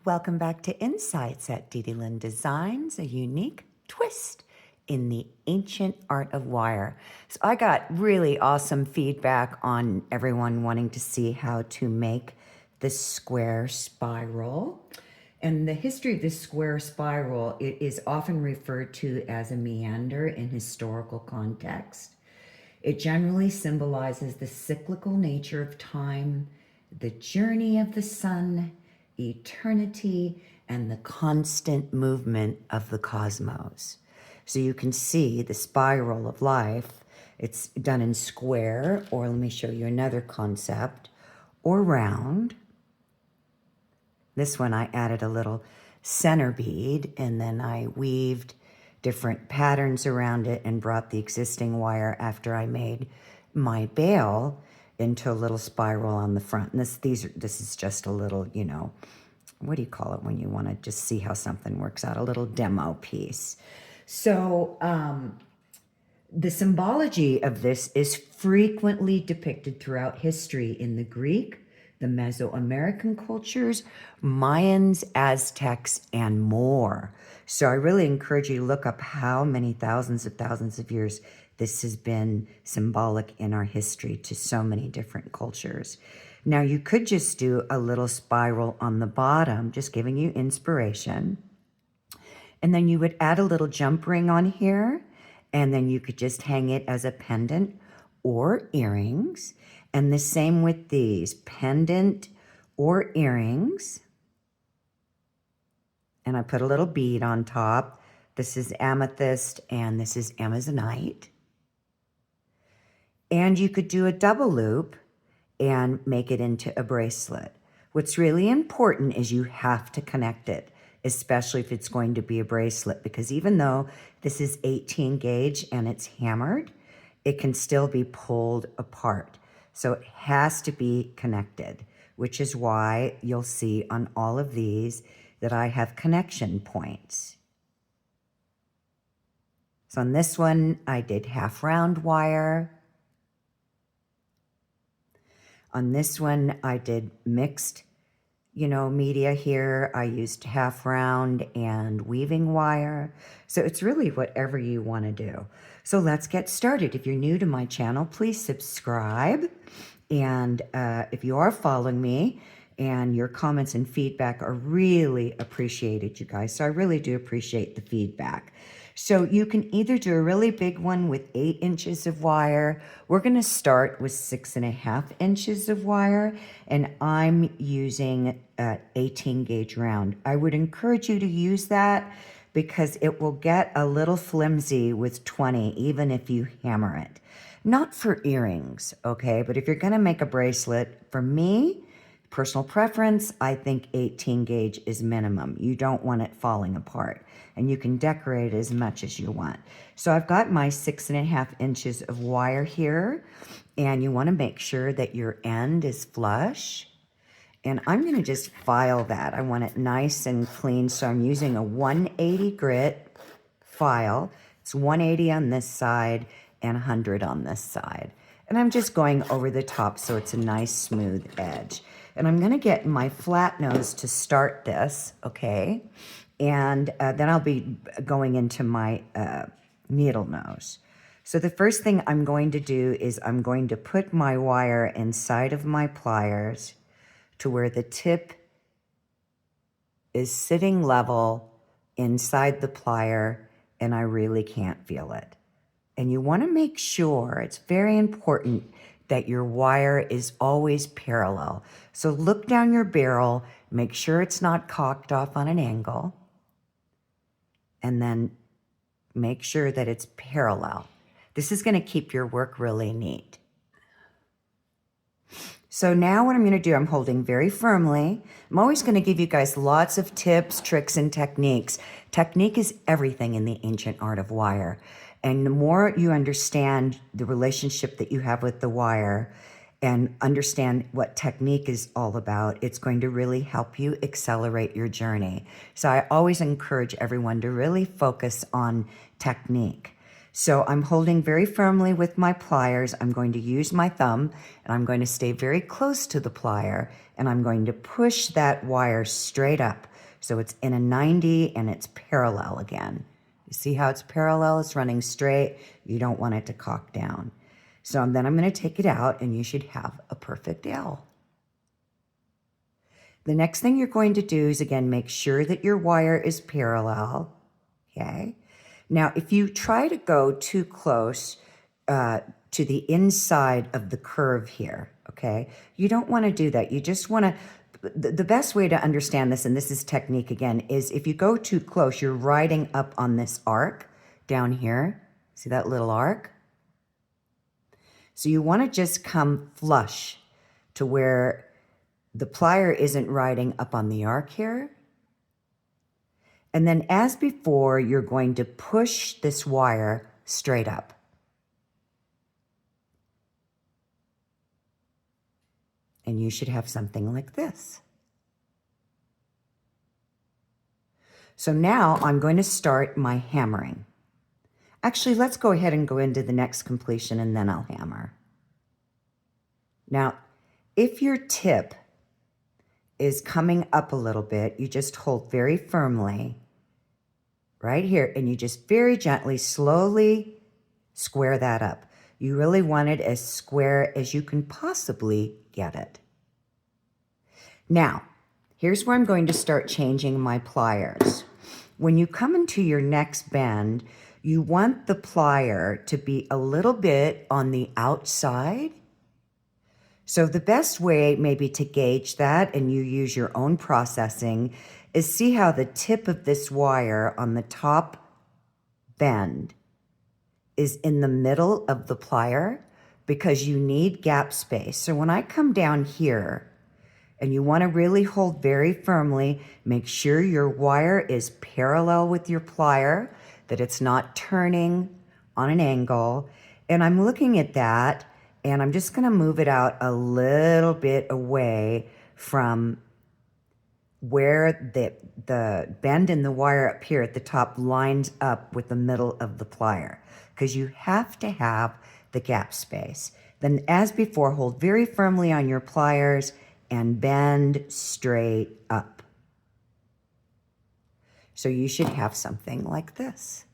Welcome back to Insights at DDLynn Designs, a unique twist in the ancient art of wire. So I got really awesome feedback on everyone wanting to see how to make this square spiral. And the history of this square spiral, it is often referred to as a meander in historical context. It generally symbolizes the cyclical nature of time, the journey of the sun, eternity, and the constant movement of the cosmos. So you can see the spiral of life. It's done in square, or let me show you another concept, or round. This one I added a little center bead, and then I weaved different patterns around it and brought the existing wire after I made my bail into a little spiral on the front. And this is just a little, you know, what do you call it when you want to just see how something works out? A little demo piece. So the symbology of this is frequently depicted throughout history in the Greek, the Mesoamerican cultures, Mayans, Aztecs, and more. So I really encourage you to look up how many thousands of years this has been symbolic in our history to so many different cultures. Now you could just do a little spiral on the bottom, just giving you inspiration. And then you would add a little jump ring on here, and then you could just hang it as a pendant or earrings. And the same with these, pendant or earrings. And I put a little bead on top. This is amethyst and this is amazonite. And you could do a double loop and make it into a bracelet. What's really important is you have to connect it, especially if it's going to be a bracelet, because even though this is 18 gauge and it's hammered, it can still be pulled apart. So it has to be connected, which is why you'll see on all of these that I have connection points. So on this one, I did half round wire. On this one, I did mixed, media here. I used half round and weaving wire. So it's really whatever you want to do. So let's get started. If you're new to my channel, please subscribe. And if you are following me, and your comments and feedback are really appreciated, you guys. So I really do appreciate the feedback. So you can either do a really big one with 8 inches of wire. We're going to start with 6.5 inches of wire, and I'm using 18 gauge round. I would encourage you to use that because it will get a little flimsy with 20, even if you hammer it. Not for earrings, okay? But if you're going to make a bracelet, for me, personal preference, I think 18 gauge is minimum. You don't want it falling apart, and you can decorate it as much as you want. So I've got my 6.5 inches of wire here, and you want to make sure that your end is flush. And I'm going to just file that. I want it nice and clean, so I'm using a 180 grit file. It's 180 on this side and 100 on this side. And I'm just going over the top so it's a nice smooth edge. And I'm going to get my flat nose to start this, okay? And then I'll be going into my needle nose. So the first thing I'm going to do is I'm going to put my wire inside of my pliers to where the tip is sitting level inside the plier, and I really can't feel it. And you want to make sure, it's very important, that your wire is always parallel. So look down your barrel, make sure it's not cocked off on an angle, and then make sure that it's parallel. This is going to keep your work really neat. So now what I'm going to do, I'm holding very firmly. I'm always going to give you guys lots of tips, tricks, and techniques. Technique is everything in the ancient art of wire. And the more you understand the relationship that you have with the wire and understand what technique is all about, it's going to really help you accelerate your journey. So I always encourage everyone to really focus on technique. So I'm holding very firmly with my pliers. I'm going to use my thumb, and I'm going to stay very close to the plier, and I'm going to push that wire straight up. So it's in a 90 and it's parallel again. You see how it's parallel? It's running straight. You don't want it to cock down. So then I'm going to take it out and you should have a perfect L. The next thing you're going to do is, again, make sure that your wire is parallel, okay? Now, if you try to go too close to the inside of the curve here, okay, you don't want to do that. You just want to, the best way to understand this, and this is technique again, is if you go too close, you're riding up on this arc down here. See that little arc? So you want to just come flush to where the plier isn't riding up on the arc here. And then as before, you're going to push this wire straight up. And you should have something like this. So now I'm going to start my hammering. Actually, let's go ahead and go into the next completion and then I'll hammer. Now, if your tip is coming up a little bit, you just hold very firmly right here and you just very gently, slowly square that up. You really want it as square as you can possibly get it. Now, here's where I'm going to start changing my pliers. When you come into your next bend, you want the plier to be a little bit on the outside. So the best way maybe to gauge that, and you use your own processing, is see how the tip of this wire on the top bend is in the middle of the plier, because you need gap space. So when I come down here, and you want to really hold very firmly, make sure your wire is parallel with your plier, that it's not turning on an angle. And I'm looking at that, and I'm just going to move it out a little bit away from where the bend in the wire up here at the top lines up with the middle of the plier, because you have to have the gap space. Then, as before, hold very firmly on your pliers and bend straight up. So you should have something like this.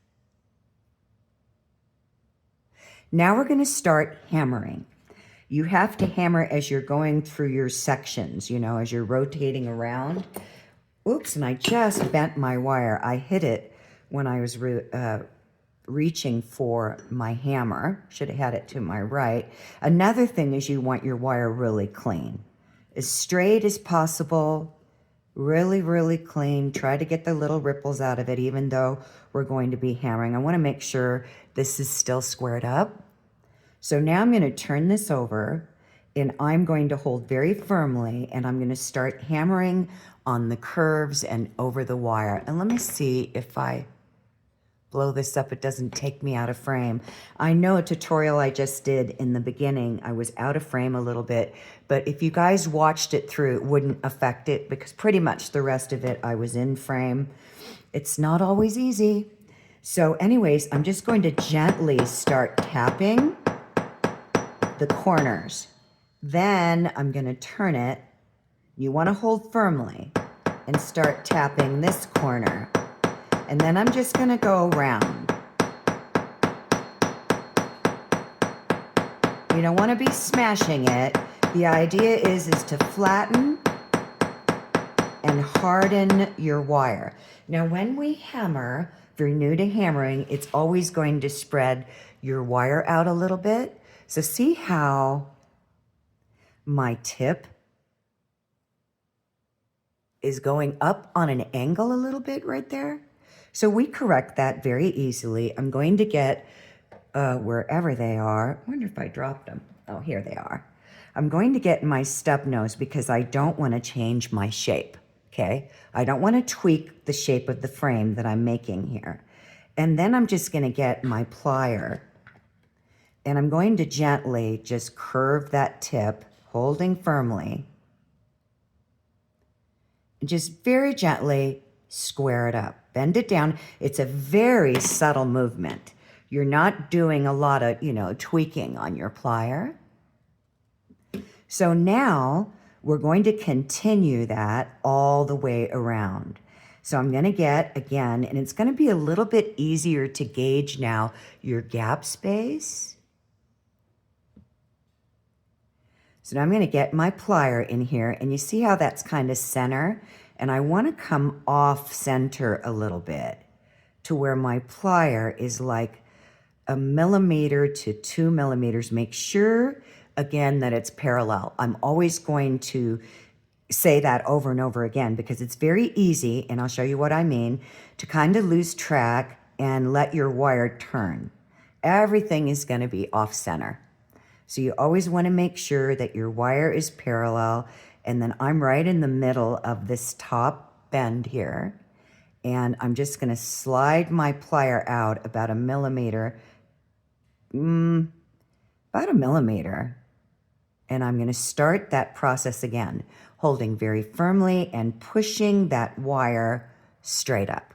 Now we're going to start hammering. You have to hammer as you're going through your sections, you know, as you're rotating around. Oops, and I just bent my wire. I hit it when I was reaching for my hammer. Should have had it to my right. Another thing is you want your wire really clean. As straight as possible, really, really clean. Try to get the little ripples out of it, even though we're going to be hammering. I want to make sure this is still squared up. So now I'm going to turn this over, and I'm going to hold very firmly, and I'm going to start hammering on the curves and over the wire. And let me see if I blow this up, it doesn't take me out of frame. I know a tutorial I just did in the beginning, I was out of frame a little bit, but if you guys watched it through, it wouldn't affect it, because pretty much the rest of it I was in frame. It's not always easy. So anyways, I'm just going to gently start tapping the corners. Then I'm going to turn it. You want to hold firmly and start tapping this corner. And then I'm just going to go around. You don't want to be smashing it. The idea is to flatten and harden your wire. Now, when we hammer, if you're new to hammering, it's always going to spread your wire out a little bit. So see how my tip is going up on an angle a little bit right there? So we correct that very easily. I'm going to get, wherever they are, I wonder if I dropped them. Oh, here they are. I'm going to get my stub nose because I don't want to change my shape, okay? I don't want to tweak the shape of the frame that I'm making here. And then I'm just going to get my plier, and I'm going to gently just curve that tip, holding firmly, and just very gently square it up. Bend it down. It's a very subtle movement. You're not doing a lot of, tweaking on your plier. So now we're going to continue that all the way around. So I'm going to get, again, and it's going to be a little bit easier to gauge now, your gap space. So now I'm going to get my plier in here, and you see how that's kind of center? And I want to come off center a little bit to where my plier is like 1 millimeter to 2 millimeters. Make sure, again, that it's parallel. I'm always going to say that over and over again because it's very easy, and I'll show you what I mean, to kind of lose track and let your wire turn. Everything is going to be off center. So you always want to make sure that your wire is parallel, and then I'm right in the middle of this top bend here, and I'm just going to slide my plier out about 1 millimeter, about 1 millimeter, and I'm going to start that process again, holding very firmly and pushing that wire straight up.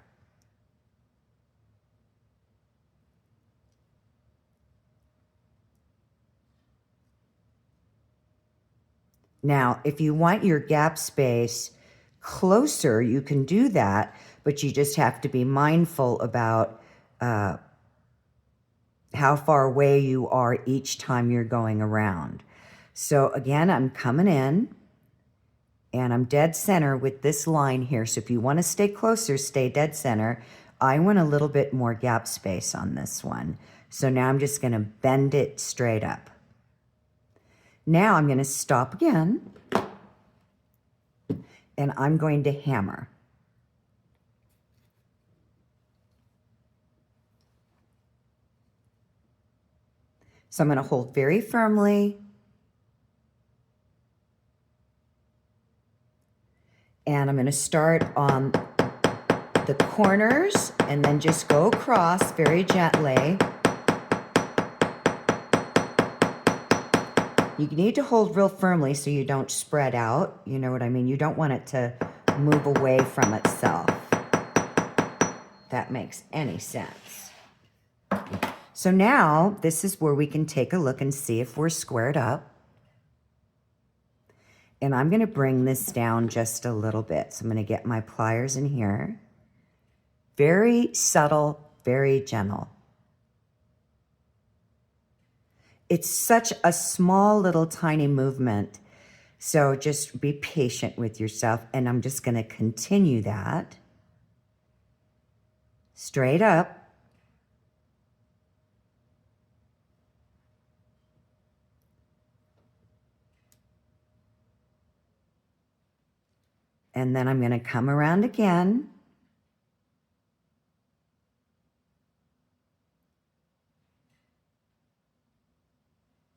Now, if you want your gap space closer, you can do that, but you just have to be mindful about how far away you are each time you're going around. So again, I'm coming in, and I'm dead center with this line here. So if you want to stay closer, stay dead center. I want a little bit more gap space on this one. So now I'm just going to bend it straight up. Now I'm going to stop again, and I'm going to hammer. So I'm going to hold very firmly, and I'm going to start on the corners and then just go across very gently. You need to hold real firmly so you don't spread out. You know what I mean? You don't want it to move away from itself. That makes any sense. So now this is where we can take a look and see if we're squared up. And I'm going to bring this down just a little bit. So I'm going to get my pliers in here. Very subtle, very gentle. It's such a small little tiny movement. So just be patient with yourself. And I'm just going to continue that. Straight up. And then I'm going to come around again.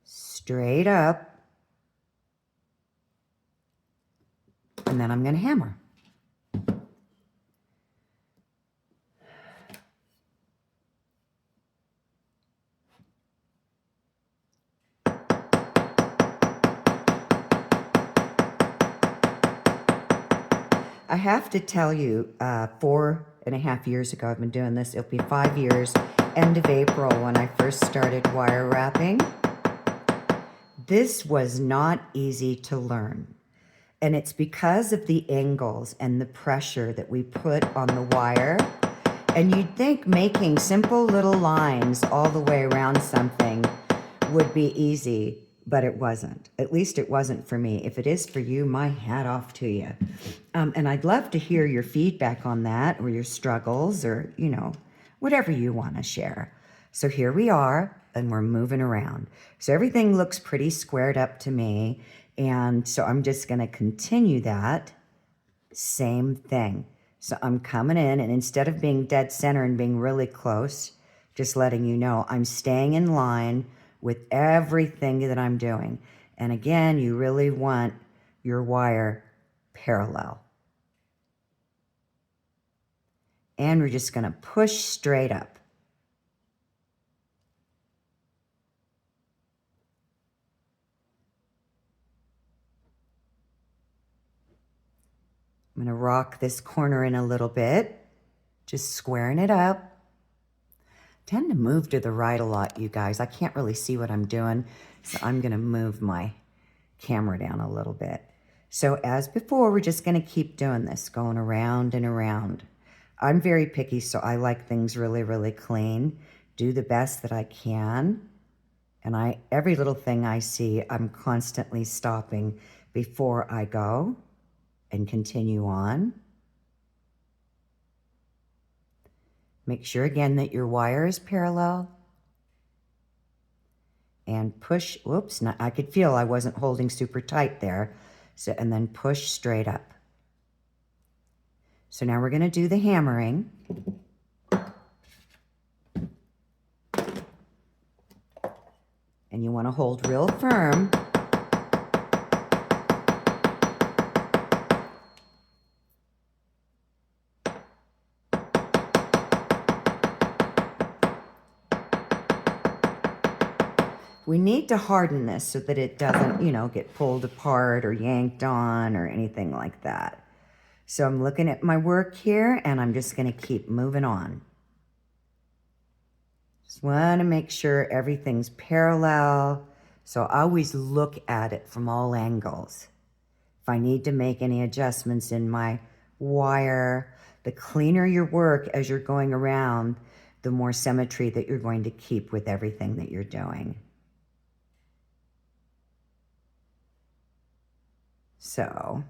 Straight up. And then I'm going to hammer. I have to tell you, 4.5 years ago, I've been doing this. It'll be 5 years, end of April, when I first started wire wrapping. This was not easy to learn. And it's because of the angles and the pressure that we put on the wire. And you'd think making simple little lines all the way around something would be easy, but it wasn't. At least it wasn't for me. If it is for you, my hat off to you. And I'd love to hear your feedback on that, or your struggles, or, you know, whatever you want to share. So here we are, and we're moving around. So everything looks pretty squared up to me. And so I'm just going to continue that same thing. So I'm coming in, and instead of being dead center and being really close, just letting you know, I'm staying in line with everything that I'm doing. And again, you really want your wire parallel. And we're just going to push straight up. I'm going to rock this corner in a little bit, just squaring it up. I tend to move to the right a lot, you guys. I can't really see what I'm doing, so I'm going to move my camera down a little bit. So as before, we're just going to keep doing this, going around and around. I'm very picky, so I like things really, really clean. Do the best that I can. And every little thing I see, I'm constantly stopping before I go and continue on. Make sure again that your wire is parallel. And push, whoops, I could feel I wasn't holding super tight there. So, and then push straight up. So now we're going to do the hammering. And you want to hold real firm. We need to harden this so that it doesn't, get pulled apart or yanked on or anything like that. So I'm looking at my work here and I'm just going to keep moving on. Just want to make sure everything's parallel. So I always look at it from all angles. If I need to make any adjustments in my wire, the cleaner your work as you're going around, the more symmetry that you're going to keep with everything that you're doing. So,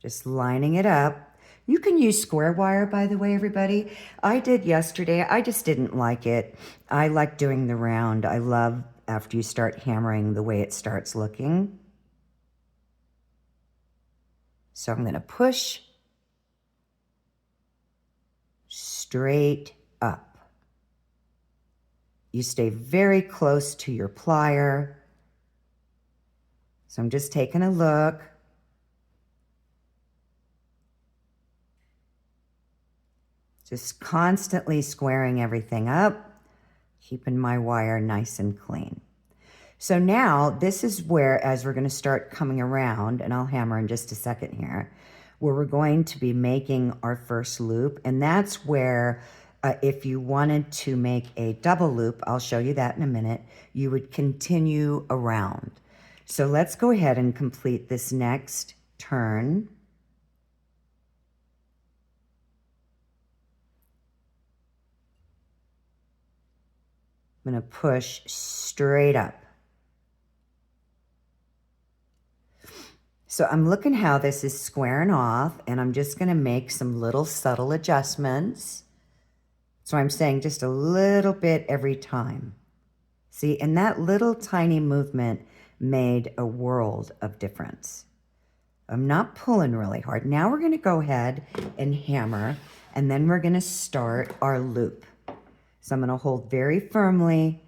just lining it up. You can use square wire, by the way, everybody. I did yesterday. I just didn't like it. I like doing the round. I love after you start hammering the way it starts looking. So I'm going to push straight up. You stay very close to your plier. So I'm just taking a look. Just constantly squaring everything up, keeping my wire nice and clean. So now this is where, as we're going to start coming around, and I'll hammer in just a second here, where we're going to be making our first loop. And that's where if you wanted to make a double loop, I'll show you that in a minute, you would continue around. So let's go ahead and complete this next turn. I'm going to push straight up. So I'm looking how this is squaring off, and I'm just going to make some little subtle adjustments. So I'm saying just a little bit every time. See, and that little tiny movement made a world of difference. I'm not pulling really hard. Now we're going to go ahead and hammer, and then we're going to start our loop. So I'm going to hold very firmly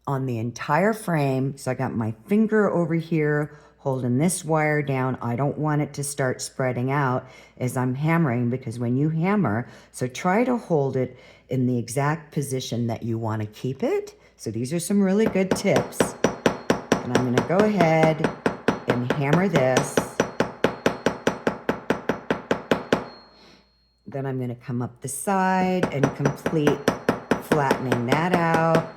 on the entire frame. So I got my finger over here holding this wire down. I don't want it to start spreading out as I'm hammering, because when you hammer, so try to hold it in the exact position that you want to keep it. So these are some really good tips. And I'm going to go ahead and hammer this. Then I'm going to come up the side and complete flattening that out.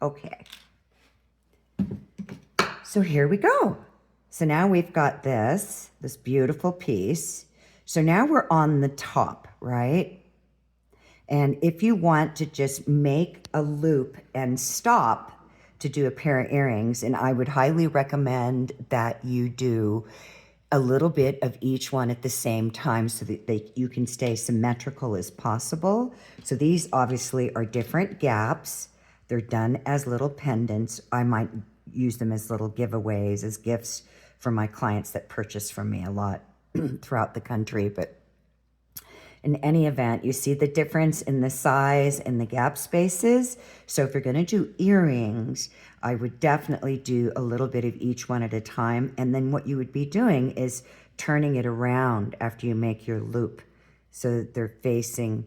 Okay. So here we go. So now we've got this beautiful piece. So now we're on the top, right? And if you want to just make a loop and stop to do a pair of earrings, and I would highly recommend that you do a little bit of each one at the same time so that you can stay symmetrical as possible. So these obviously are different gaps. They're done as little pendants. I might use them as little giveaways, as gifts for my clients that purchase from me a lot throughout the country. But in any event, you see the difference in the size and the gap spaces. So if you're going to do earrings, I would definitely do a little bit of each one at a time. And then what you would be doing is turning it around after you make your loop so that they're facing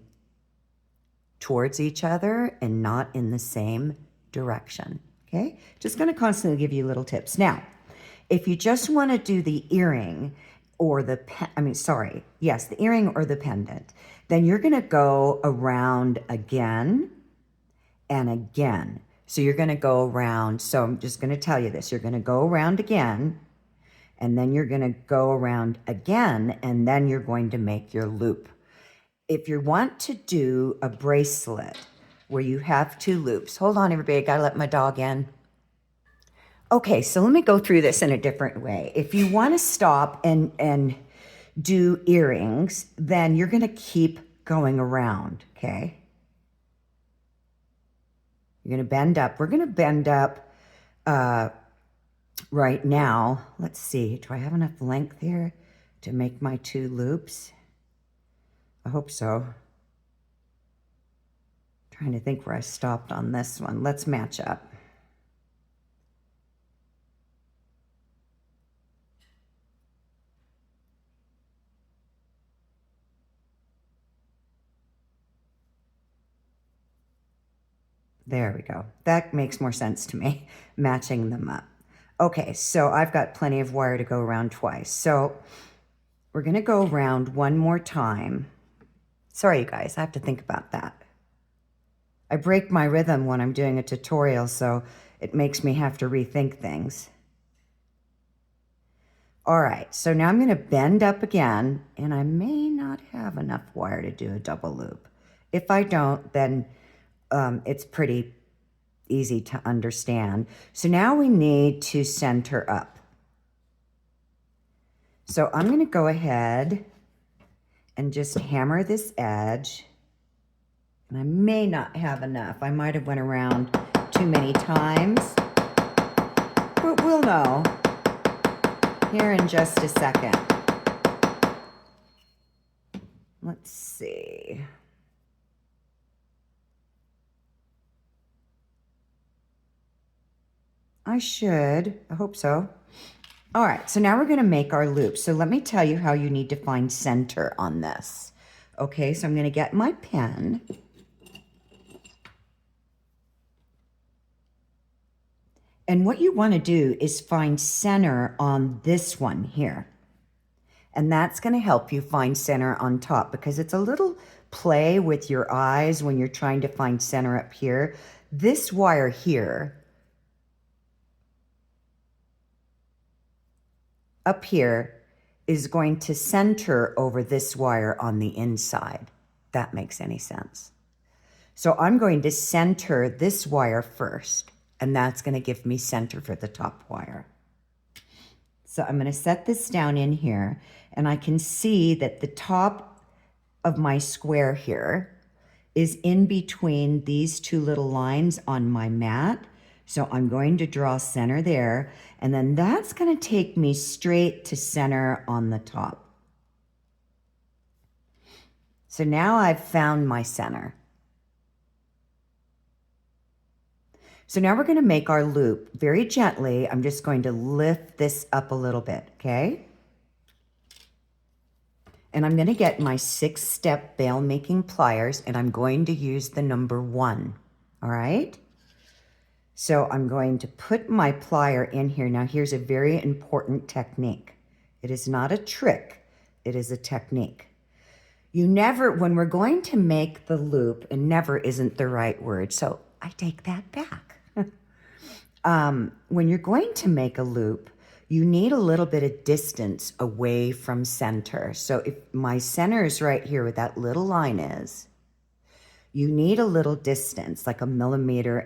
towards each other and not in the same direction. Okay? Just going to constantly give you little tips. Now, if you just want to do the earring or the the earring or the pendant, then you're going to go around again and again. So you're going to go around. So I'm just going to tell you this. You're going to go around again, and then you're going to go around again, and then you're going to make your loop. If you want to do a bracelet where you have 2 loops, hold on everybody, I gotta let my dog in. Okay, so let me go through this in a different way. If you want to stop and do earrings, then you're going to keep going around, okay? You're going to bend up. We're going to bend up right now. Let's see. Do I have enough length here to make my 2 loops? I hope so. Trying to think where I stopped on this one. Let's match up. There we go. That makes more sense to me, matching them up. Okay, so I've got plenty of wire to go around twice. So we're going to go around one more time. Sorry, you guys, I have to think about that. I break my rhythm when I'm doing a tutorial, so it makes me have to rethink things. All right, so now I'm going to bend up again, and I may not have enough wire to do a double loop. If I don't, then it's pretty easy to understand. So now we need to center up. So I'm going to go ahead and just hammer this edge. And I may not have enough. I might have went around too many times. But we'll know here in just a second. Let's see. I hope so. All right, so now we're going to make our loop. So let me tell you how you need to find center on this. Okay, so I'm going to get my pen. And what you want to do is find center on this one here. And that's going to help you find center on top, because it's a little play with your eyes when you're trying to find center up here. This wire here, up here, is going to center over this wire on the inside. If that makes any sense. So I'm going to center this wire first, and that's going to give me center for the top wire. So I'm going to set this down in here, and I can see that the top of my square here is in between these 2 little lines on my mat. So I'm going to draw center there, and then that's going to take me straight to center on the top. So now I've found my center. So now we're going to make our loop very gently. I'm just going to lift this up a little bit, okay? And I'm going to get my 6-step bail making pliers, and I'm going to use the number 1, all right? So I'm going to put my plier in here. Now here's a very important technique. It is not a trick, it is a technique. You never, when we're going to make the loop, and never isn't the right word, so I take that back. When you're going to make a loop, you need a little bit of distance away from center. So if my center is right here where that little line is, you need a little distance, like 1.5 millimeters,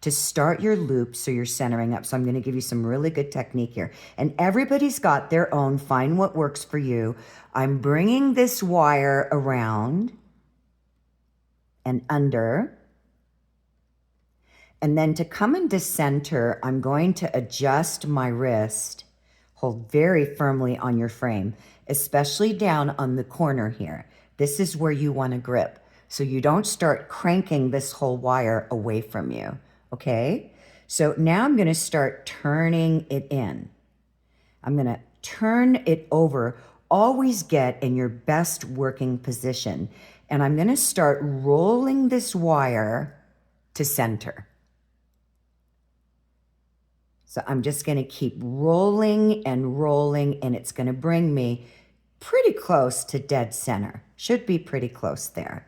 to start your loop so you're centering up. So I'm going to give you some really good technique here. And everybody's got their own. Find what works for you. I'm bringing this wire around and under. And then to come into center, I'm going to adjust my wrist. Hold very firmly on your frame, especially down on the corner here. This is where you want to grip, so you don't start cranking this whole wire away from you, okay? So now I'm going to start turning it in. I'm going to turn it over. Always get in your best working position. And I'm going to start rolling this wire to center. So I'm just going to keep rolling, and it's going to bring me pretty close to dead center. Should be pretty close there.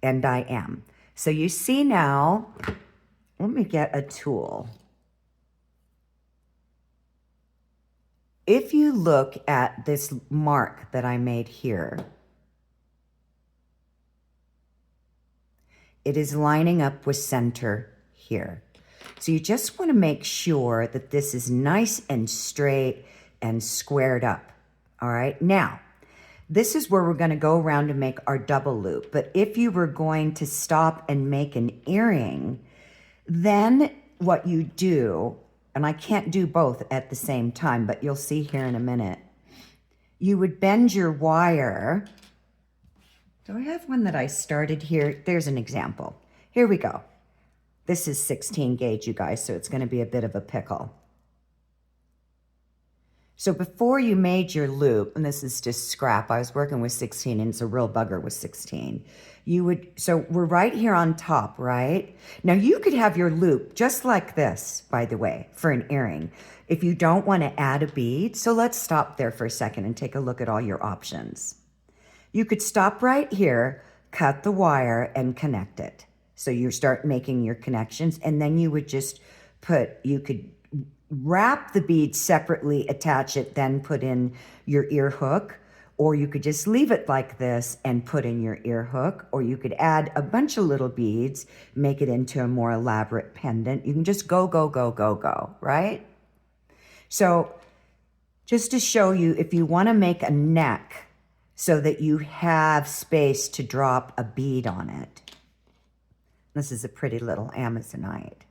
And I am. So you see now, let me get a tool. If you look at this mark that I made here, it is lining up with center here. So you just want to make sure that this is nice and straight and squared up. All right, now, this is where we're going to go around and make our double loop. But if you were going to stop and make an earring, then what you do, and I can't do both at the same time, but you'll see here in a minute, you would bend your wire. Do I have one that I started here? There's an example. Here we go. This is 16 gauge, you guys, so it's going to be a bit of a pickle. So before you made your loop, and this is just scrap, I was working with 16 and it's a real bugger with 16. So we're right here on top, right? Now you could have your loop just like this, by the way, for an earring, if you don't want to add a bead. So let's stop there for a second and take a look at all your options. You could stop right here, cut the wire and connect it. So you start making your connections, and then you would just you could wrap the bead separately, attach it, then put in your ear hook, or you could just leave it like this and put in your ear hook, or you could add a bunch of little beads, make it into a more elaborate pendant. You can just go, right? So just to show you, if you want to make a neck so that you have space to drop a bead on it, this is a pretty little Amazonite.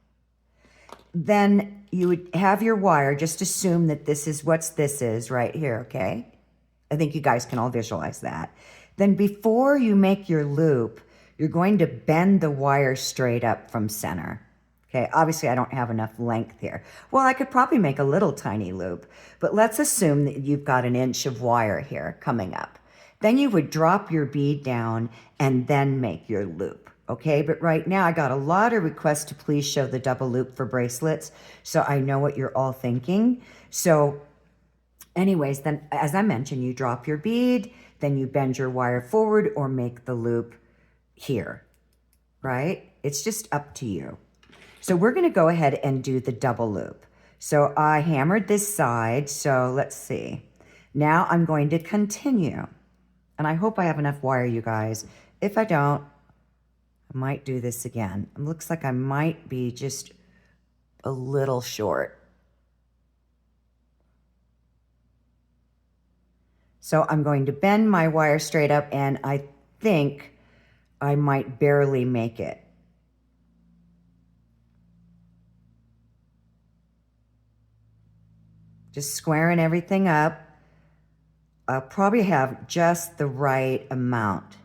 Then you would have your wire, just assume that this is what this is right here, okay? I think you guys can all visualize that. Then before you make your loop, you're going to bend the wire straight up from center. Okay, obviously I don't have enough length here. Well, I could probably make a little tiny loop, but let's assume that you've got an inch of wire here coming up. Then you would drop your bead down and then make your loop. Okay, but right now I got a lot of requests to please show the double loop for bracelets, so I know what you're all thinking. So anyways, then as I mentioned, you drop your bead, then you bend your wire forward or make the loop here, right? It's just up to you. So we're going to go ahead and do the double loop. So I hammered this side, so let's see. Now I'm going to continue. And I hope I have enough wire, you guys. If I don't, I might do this again. It looks like I might be just a little short. So I'm going to bend my wire straight up, and I think I might barely make it. Just squaring everything up. I'll probably have just the right amount.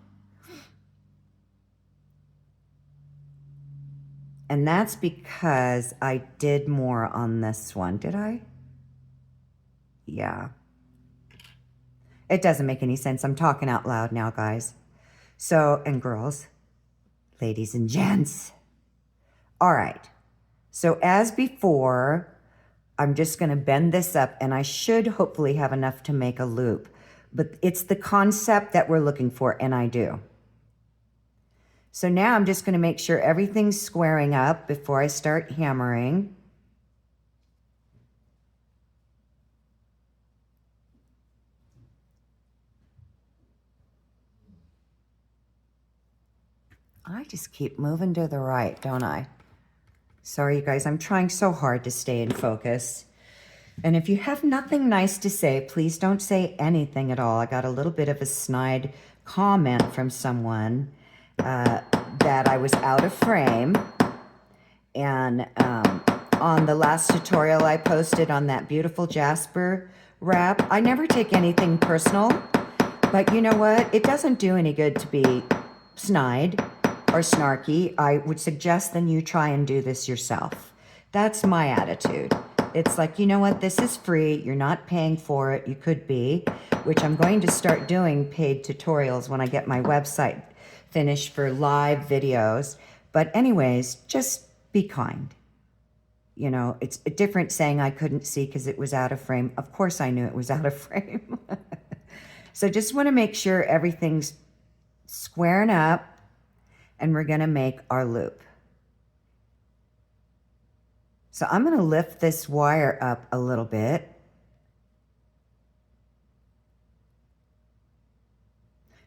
And that's because I did more on this one. Did I? Yeah. It doesn't make any sense. I'm talking out loud now, guys. So, and girls, ladies and gents. All right. So as before, I'm just going to bend this up, and I should hopefully have enough to make a loop. But it's the concept that we're looking for, and I do. So now I'm just going to make sure everything's squaring up before I start hammering. I just keep moving to the right, don't I? Sorry, you guys, I'm trying so hard to stay in focus. And if you have nothing nice to say, please don't say anything at all. I got a little bit of a snide comment from someone that I was out of frame. And on the last tutorial I posted on that beautiful Jasper wrap, I never take anything personal. But you know what? It doesn't do any good to be snide or snarky. I would suggest then you try and do this yourself. That's my attitude. It's like, you know what? This is free. You're not paying for it. You could be, which I'm going to start doing paid tutorials when I get my website finished for live videos. But anyways, just be kind. You know, it's a different saying I couldn't see because it was out of frame. Of course I knew it was out of frame. So just want to make sure everything's squaring up, and we're going to make our loop. So I'm going to lift this wire up a little bit.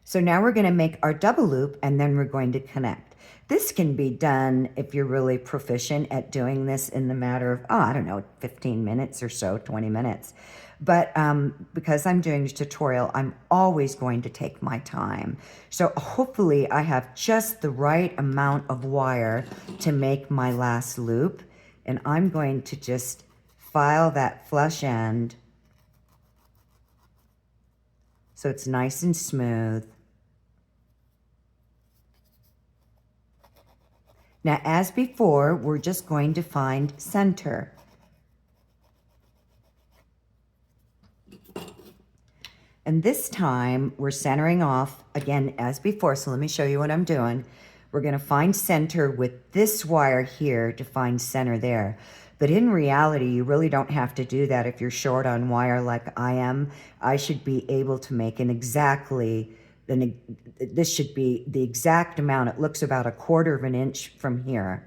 So now we're going to make our double loop and then we're going to connect. This can be done if you're really proficient at doing this in the matter of, I don't know, 15 minutes or so, 20 minutes. But because I'm doing a tutorial, I'm always going to take my time. So hopefully I have just the right amount of wire to make my last loop. And I'm going to just file that flush end so it's nice and smooth. Now, as before, we're just going to find center. And this time, we're centering off, again, as before, so let me show you what I'm doing. We're going to find center with this wire here to find center there. But in reality, you really don't have to do that if you're short on wire like I am. I should be able to make an exactly, this should be the exact amount. It looks about 1/4 of an inch from here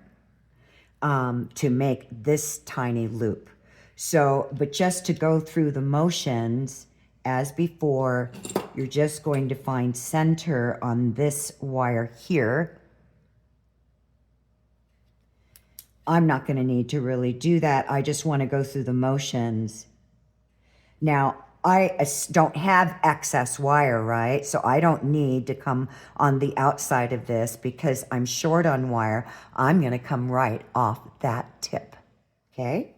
to make this tiny loop. So, but just to go through the motions, as before, you're just going to find center on this wire here. I'm not going to need to really do that. I just want to go through the motions. Now, I don't have excess wire, right? So I don't need to come on the outside of this because I'm short on wire. I'm going to come right off that tip, okay?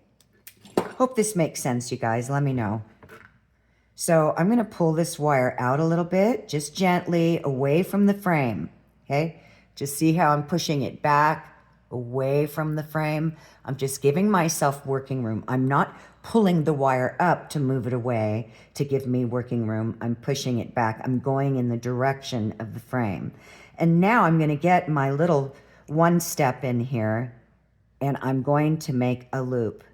Hope this makes sense, you guys. Let me know. So I'm going to pull this wire out a little bit, just gently away from the frame, okay? Just see how I'm pushing it back away from the frame. I'm just giving myself working room. I'm not pulling the wire up to move it away to give me working room. I'm pushing it back. I'm going in the direction of the frame. And now I'm going to get my little one step in here and I'm going to make a loop.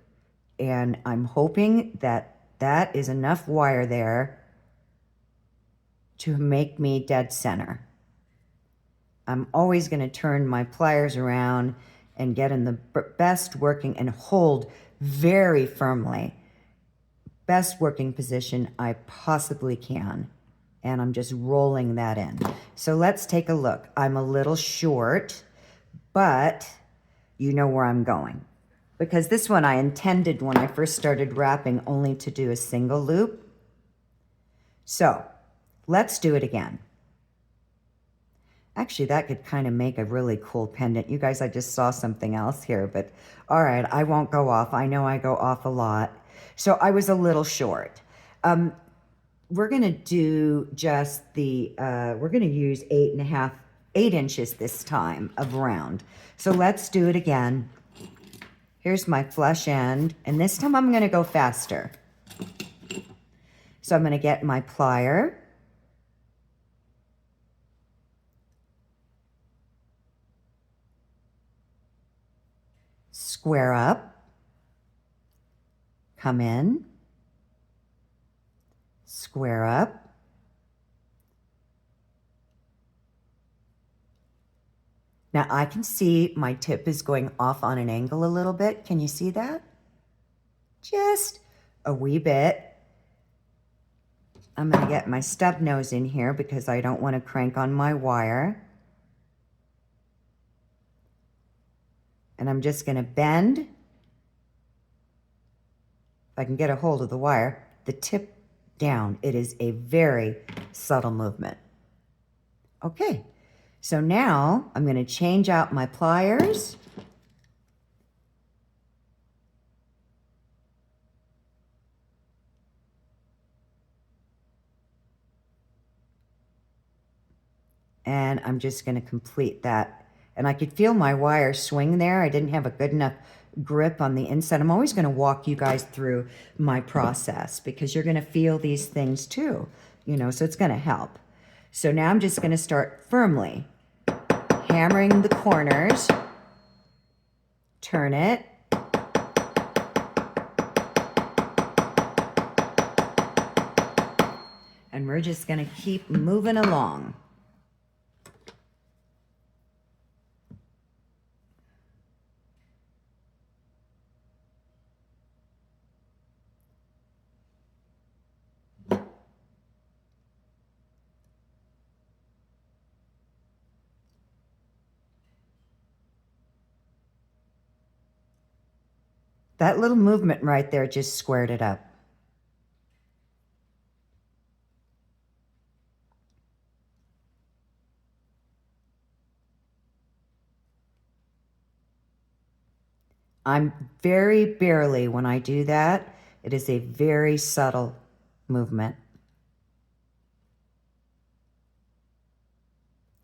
And I'm hoping that that is enough wire there to make me dead center. I'm always going to turn my pliers around and get in the best working and hold very firmly, best working position I possibly can. And I'm just rolling that in. So let's take a look. I'm a little short, but you know where I'm going. Because this one I intended when I first started wrapping only to do a single loop. So let's do it again. Actually, that could kind of make a really cool pendant. You guys, I just saw something else here, but all right, I won't go off. I know I go off a lot. So I was a little short. We're going to do just the, we're going to use 8 inches this time of round. So let's do it again. Here's my flush end, and this time I'm going to go faster. So I'm going to get my plier. Square up. Come in. Square up. Now I can see my tip is going off on an angle a little bit. Can you see that? Just a wee bit. I'm going to get my stub nose in here because I don't want to crank on my wire. And I'm just going to bend, if I can get a hold of the wire, the tip down. It is a very subtle movement. Okay, so now I'm going to change out my pliers. And I'm just going to complete that. And I could feel my wire swing there. I didn't have a good enough grip on the inside. I'm always going to walk you guys through my process because you're going to feel these things too, you know, so it's going to help. So now I'm just going to start firmly hammering the corners, turn it, and we're just going to keep moving along. That little movement right there just squared it up. I'm very barely, when I do that, it is a very subtle movement.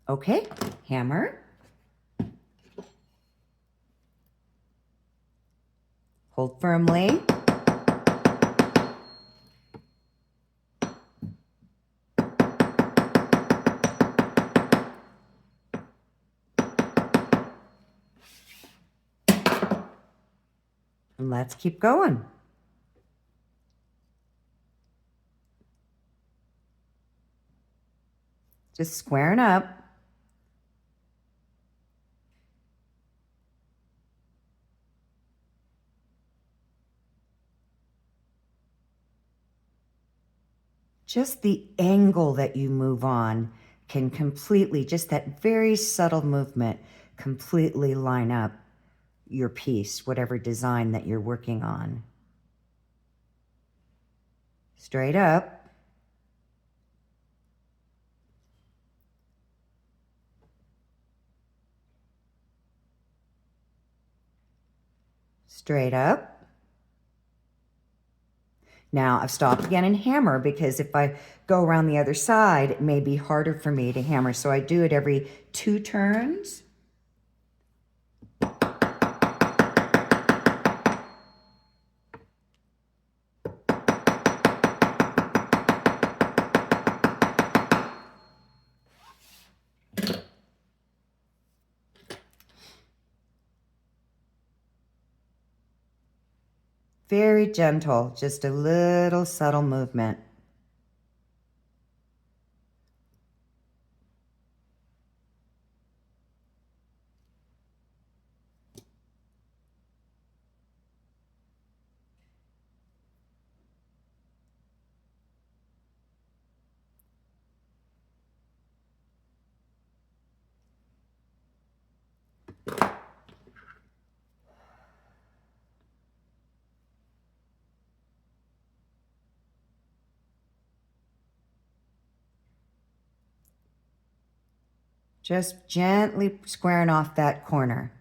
Okay, hammer. Hold firmly. And let's keep going. Just squaring up. Just the angle that you move on can completely, just that very subtle movement, completely line up your piece, whatever design that you're working on. Straight up. Straight up. Now I've stopped again and hammer because if I go around the other side, it may be harder for me to hammer. So I do it every 2 turns. Very gentle, just a little subtle movement. Just gently squaring off that corner.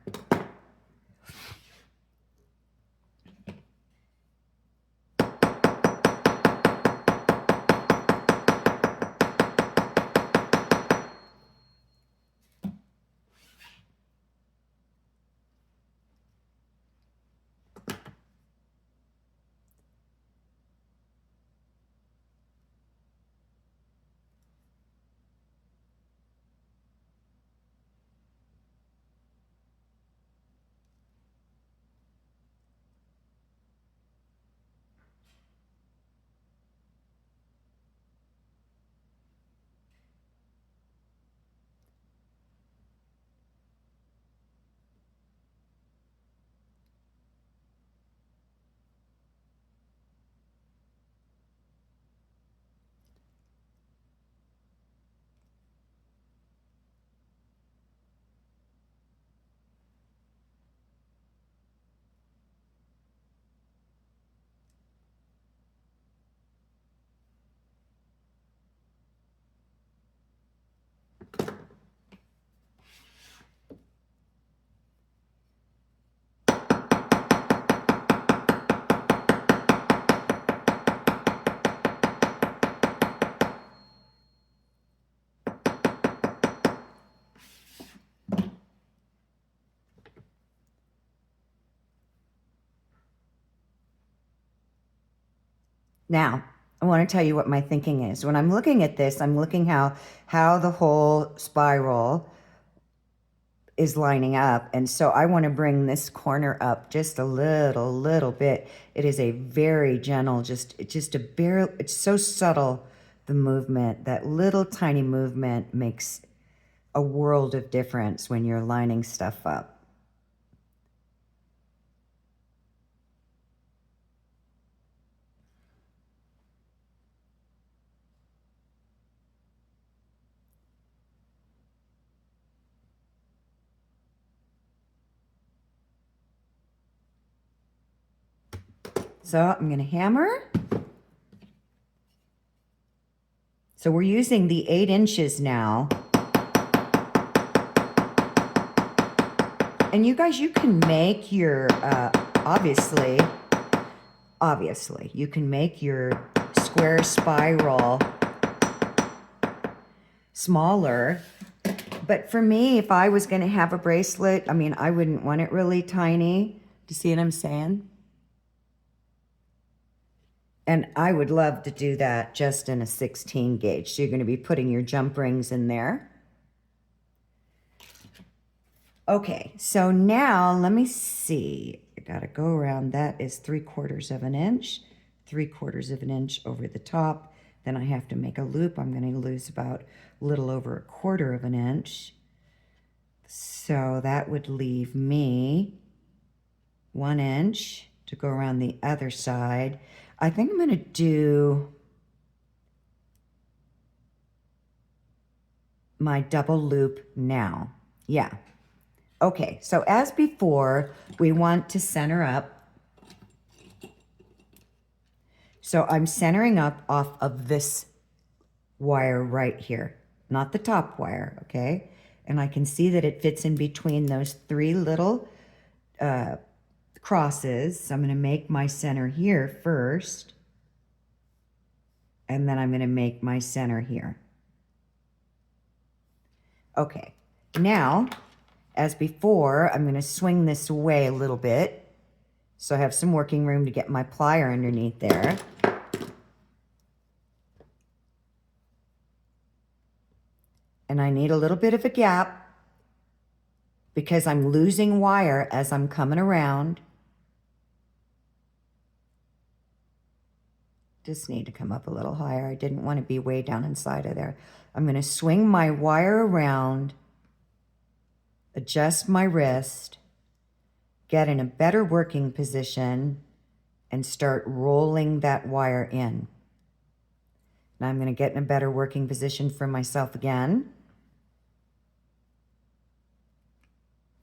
Now, I want to tell you what my thinking is. When I'm looking at this, I'm looking how the whole spiral is lining up. And so I want to bring this corner up just a little bit. It is a very gentle, just a bare, it's so subtle, the movement. That little tiny movement makes a world of difference when you're lining stuff up. So I'm going to hammer. So we're using the 8 inches now. And you guys, you can make your, obviously, you can make your square spiral smaller. But for me, if I was going to have a bracelet, I mean, I wouldn't want it really tiny. Do you see what I'm saying? And I would love to do that just in a 16 gauge. So you're going to be putting your jump rings in there. Okay, so now let me see. I got to go around. That is 3/4 of an inch. 3/4 of an inch over the top. Then I have to make a loop. I'm going to lose about a little over 1/4 of an inch. So that would leave me 1 inch to go around the other side. I think I'm going to do my double loop now. Yeah. Okay, so as before, we want to center up. So I'm centering up off of this wire right here, not the top wire, okay? And I can see that it fits in between those 3 little crosses. So I'm going to make my center here first. And then I'm going to make my center here. Okay, now, as before, I'm going to swing this away a little bit. So I have some working room to get my plier underneath there. And I need a little bit of a gap because I'm losing wire as I'm coming around. Just need to come up a little higher. I didn't want to be way down inside of there. I'm going to swing my wire around, adjust my wrist, get in a better working position, and start rolling that wire in. Now I'm going to get in a better working position for myself again.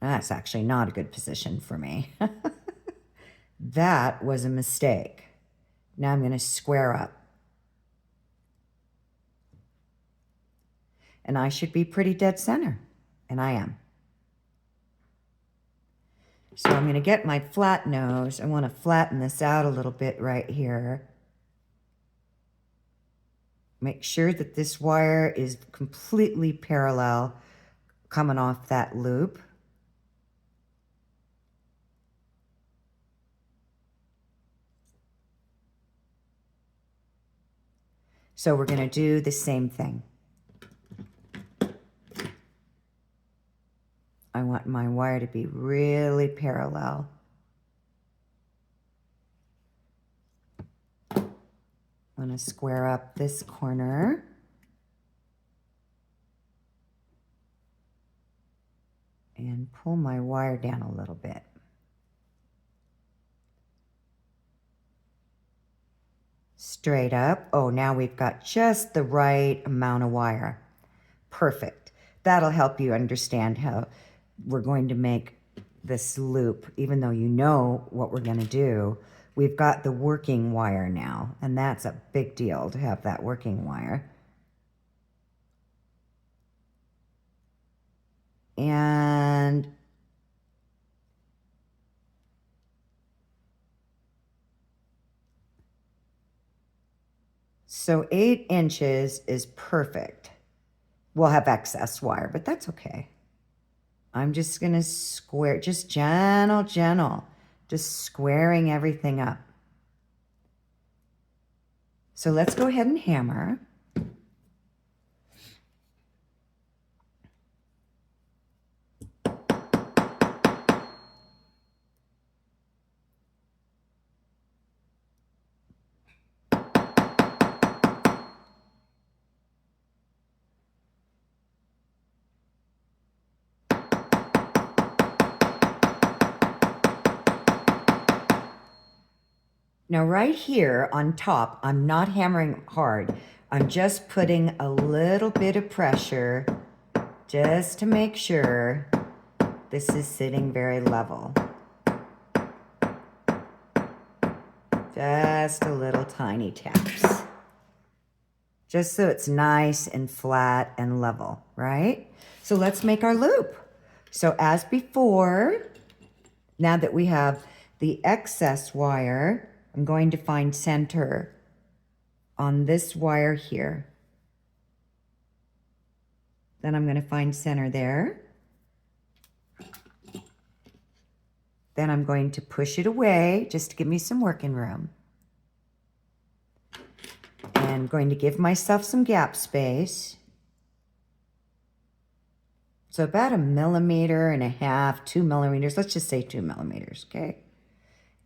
That's actually not a good position for me. That was a mistake. Now I'm going to square up. And I should be pretty dead center. And I am. So I'm going to get my flat nose. I want to flatten this out a little bit right here. Make sure that this wire is completely parallel coming off that loop. So we're going to do the same thing. I want my wire to be really parallel. I'm going to square up this corner. And pull my wire down a little bit. Straight up. Oh, now we've got just the right amount of wire. Perfect. That'll help you understand how we're going to make this loop. Even though you know what we're going to do, we've got the working wire now, and that's a big deal to have that working wire. And so 8 inches is perfect. We'll have excess wire, but that's okay. I'm just going to square, just gentle, just squaring everything up. So let's go ahead and hammer. Now right here on top, I'm not hammering hard. I'm just putting a little bit of pressure just to make sure this is sitting very level. Just a little tiny taps. Just so it's nice and flat and level, right? So let's make our loop. So as before, now that we have the excess wire, I'm going to find center on this wire here. Then I'm going to find center there. Then I'm going to push it away just to give me some working room. And I'm going to give myself some gap space. So about 1.5 millimeters, 2 millimeters, let's just say 2 millimeters, okay?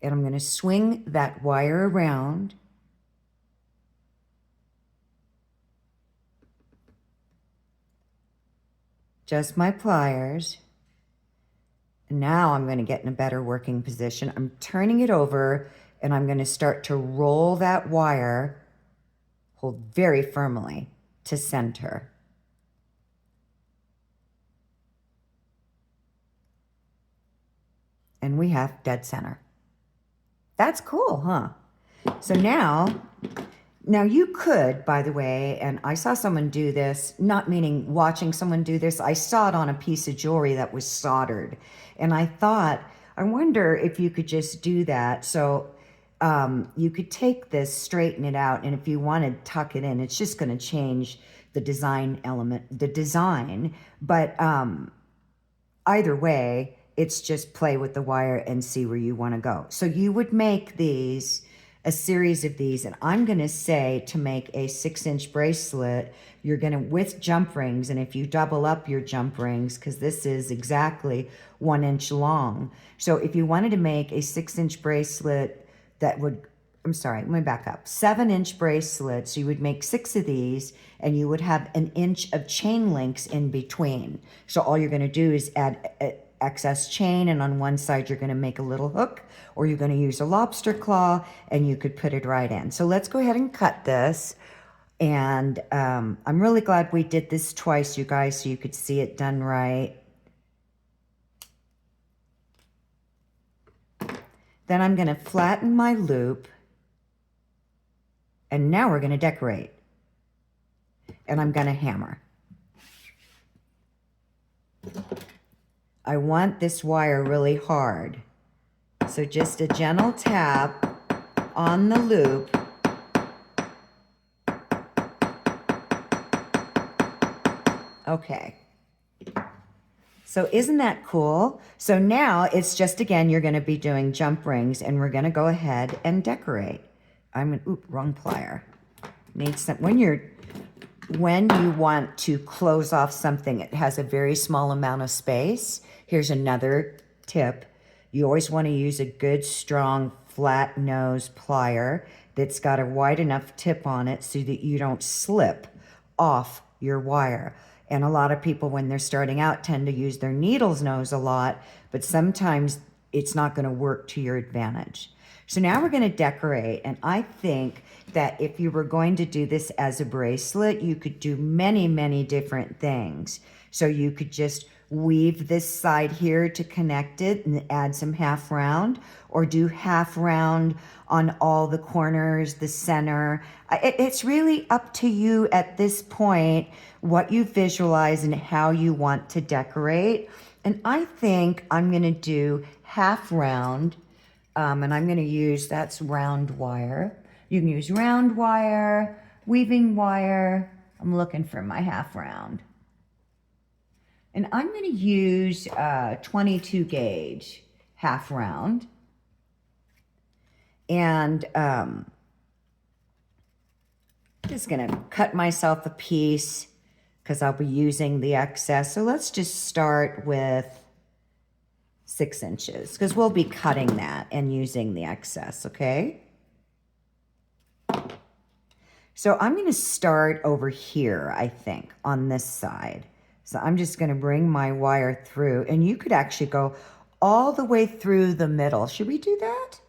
And I'm going to swing that wire around. Just my pliers. And now I'm going to get in a better working position. I'm turning it over and I'm going to start to roll that wire, hold very firmly, to center. And we have dead center. That's cool, huh? So now you could, by the way, and I saw someone do this, not meaning watching someone do this, I saw it on a piece of jewelry that was soldered. And I thought, I wonder if you could just do that. So you could take this, straighten it out, and if you want to tuck it in, it's just going to change the design element, the design. But either way, it's just play with the wire and see where you want to go. So you would make these, a series of these, and I'm going to say to make a 6-inch bracelet, you're going to, with jump rings, and if you double up your jump rings, because this is exactly 1 inch long. So if you wanted to make a 6-inch bracelet that would, I'm sorry, let me back up, 7-inch bracelet, so you would make 6 of these, and you would have 1 inch of chain links in between. So all you're going to do is add excess chain, and on one side you're going to make a little hook, or you're going to use a lobster claw, and you could put it right in. So let's go ahead and cut this. And I'm really glad we did this twice, you guys, so you could see it done right. Then I'm going to flatten my loop, and now we're going to decorate. And I'm going to hammer. I want this wire really hard. So just a gentle tap on the loop. Okay. So isn't that cool? So now it's just, again, you're going to be doing jump rings, and we're going to go ahead and decorate. Wrong plier. Need some, when you want to close off something, it has a very small amount of space. Here's another tip. You always want to use a good, strong, flat nose plier that's got a wide enough tip on it so that you don't slip off your wire. And a lot of people, when they're starting out, tend to use their needle's nose a lot, but sometimes it's not going to work to your advantage. So now we're going to decorate, and I think that if you were going to do this as a bracelet, you could do many, many different things. So you could just weave this side here to connect it and add some half round, or do half round on all the corners, the center. It's really up to you at this point, what you visualize and how you want to decorate. And I think I'm going to do half round. And I'm going to use, that's round wire. You can use round wire, weaving wire. I'm looking for my half round. And I'm going to use 22 gauge half round. And just going to cut myself a piece because I'll be using the excess. So let's just start with 6 inches, because we'll be cutting that and using the excess, okay? So I'm going to start over here, I think, on this side. So I'm just going to bring my wire through, and you could actually go all the way through the middle. Should we do that?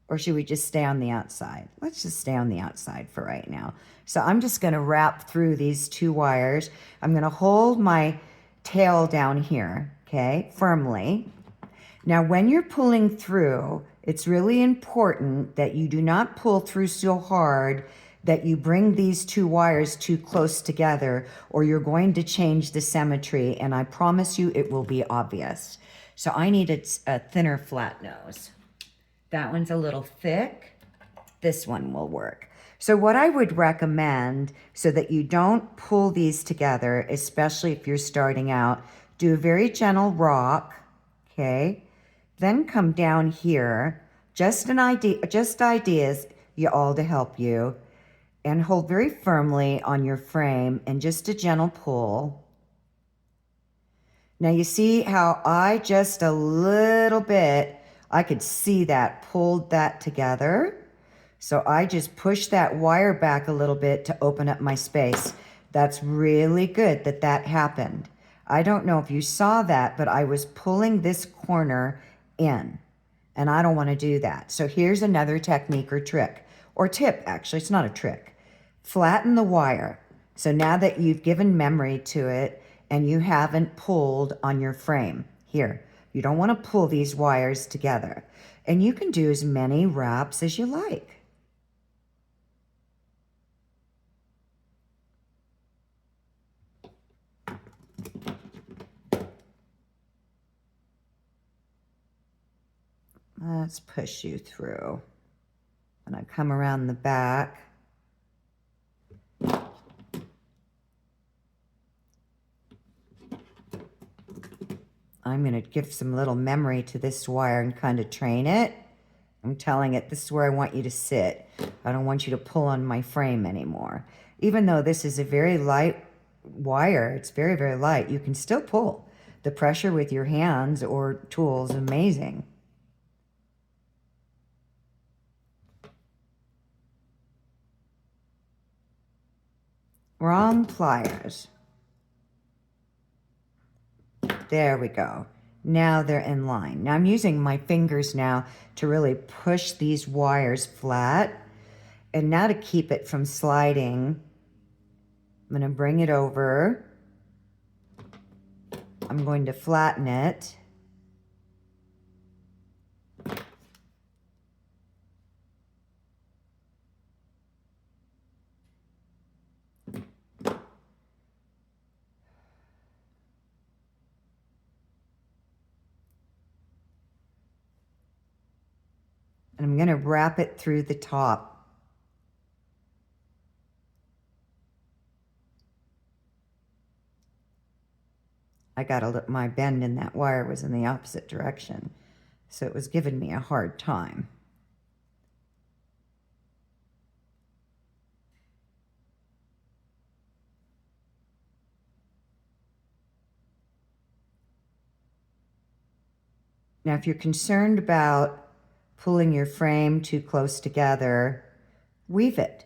Or should we just stay on the outside? Let's just stay on the outside for right now. So I'm just going to wrap through these 2 wires. I'm going to hold my tail down here, okay, firmly. Now, when you're pulling through, It's really important that you do not pull through so hard that you bring these two wires too close together, or you're going to change the symmetry, and I promise you it will be obvious. So I need a thinner flat nose. That one's a little thick. This one will work. So what I would recommend, so that you don't pull these together, especially if you're starting out, do a very gentle rock, okay? Then come down here, just ideas, you all to help you, and hold very firmly on your frame and just a gentle pull. Now you see how I just a little bit, I could see that, pulled that together. So I just pushed that wire back a little bit to open up my space. That's really good that that happened. I don't know if you saw that, but I was pulling this corner in, and I don't want to do that. So here's another technique or trick, or tip actually, it's not a trick. Flatten the wire. So now that you've given memory to it and you haven't pulled on your frame, here, you don't want to pull these wires together. And you can do as many wraps as you like. Let's push you through. And I come around the back. I'm going to give some little memory to this wire and kind of train it. I'm telling it, this is where I want you to sit. I don't want you to pull on my frame anymore. Even though this is a very light wire, it's very, very light, you can still pull. The pressure with your hands or tools is amazing. Wrong pliers. There we go. Now they're in line. Now I'm using my fingers now to really push these wires flat. And now to keep it from sliding, I'm going to bring it over. I'm going to flatten it. And I'm going to wrap it through the top. I got my bend in that wire was in the opposite direction, so it was giving me a hard time. Now, if you're concerned about pulling your frame too close together, weave it.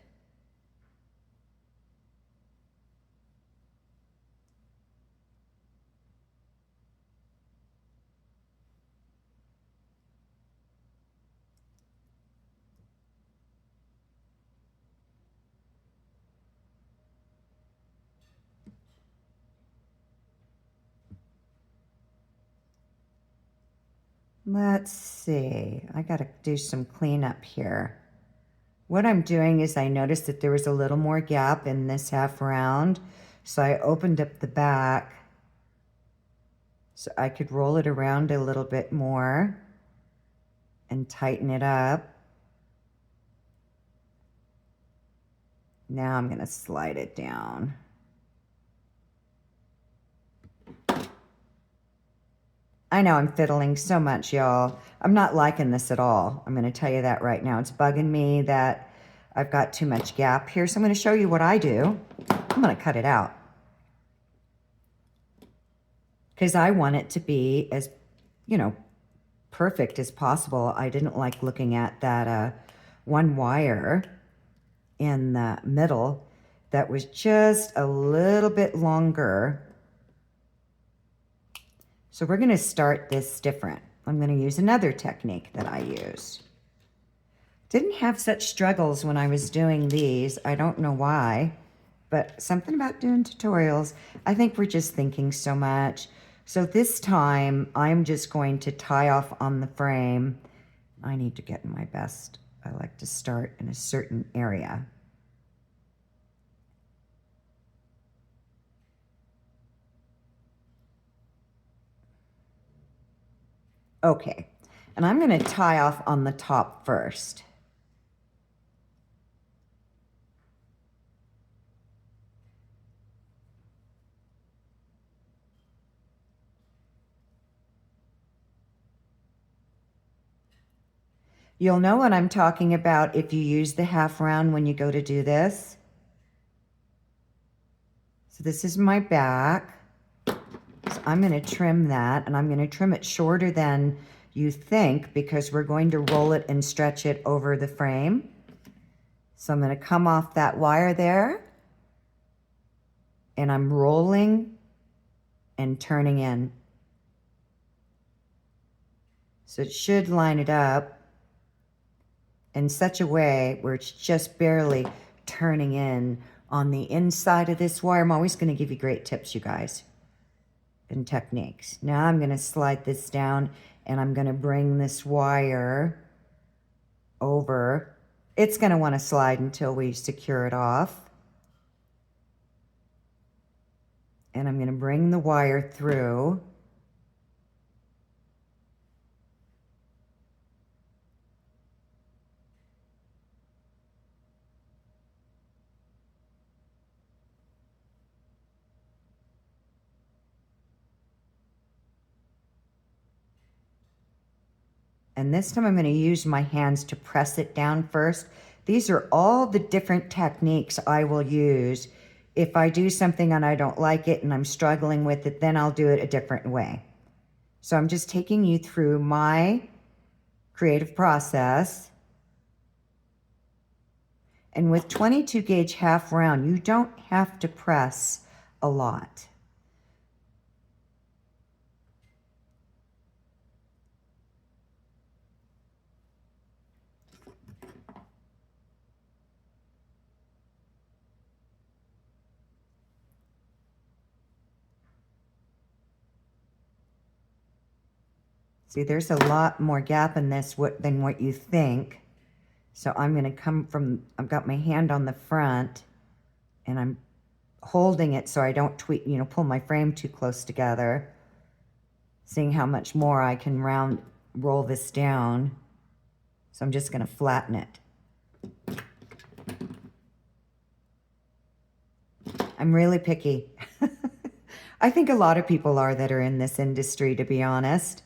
Let's see, I gotta do some cleanup here. What I'm doing is I noticed that there was a little more gap in this half round, so I opened up the back so I could roll it around a little bit more and tighten it up. Now I'm gonna slide it down. I know I'm fiddling so much, y'all. I'm not liking this at all. I'm going to tell you that right now. It's bugging me that I've got too much gap here. So I'm going to show you what I do. I'm going to cut it out, because I want it to be as, perfect as possible. I didn't like looking at that one wire in the middle that was just a little bit longer. So we're going to start this different. I'm going to use another technique that I use. Didn't have such struggles when I was doing these. I don't know why, but something about doing tutorials. I think we're just thinking so much. So this time I'm just going to tie off on the frame, I need to get in my best. I like to start in a certain area. Okay, and I'm going to tie off on the top first. You'll know what I'm talking about if you use the half round when you go to do this. So this is my back. So I'm going to trim that, and I'm going to trim it shorter than you think because we're going to roll it and stretch it over the frame. So I'm going to come off that wire there, and I'm rolling and turning in. So it should line it up in such a way where it's just barely turning in on the inside of this wire. I'm always going to give you great tips, you guys, and techniques. Now I'm going to slide this down, and I'm going to bring this wire over. It's going to want to slide until we secure it off. And I'm going to bring the wire through. And this time I'm going to use my hands to press it down first. These are all the different techniques I will use. If I do something and I don't like it and I'm struggling with it, then I'll do it a different way. So I'm just taking you through my creative process. And with 22 gauge half round, you don't have to press a lot. See, there's a lot more gap in this than what you think. So I'm going to come from, I've got my hand on the front, and I'm holding it so I don't pull my frame too close together. Seeing how much more I can roll this down. So I'm just going to flatten it. I'm really picky. I think a lot of people are that are in this industry, to be honest.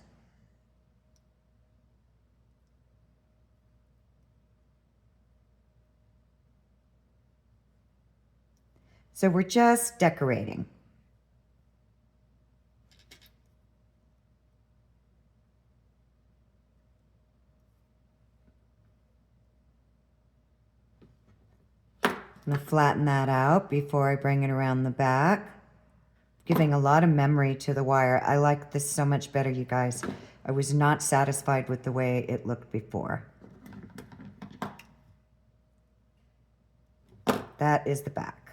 So we're just decorating. I'm going to flatten that out before I bring it around the back. Giving a lot of memory to the wire. I like this so much better, you guys. I was not satisfied with the way it looked before. That is the back.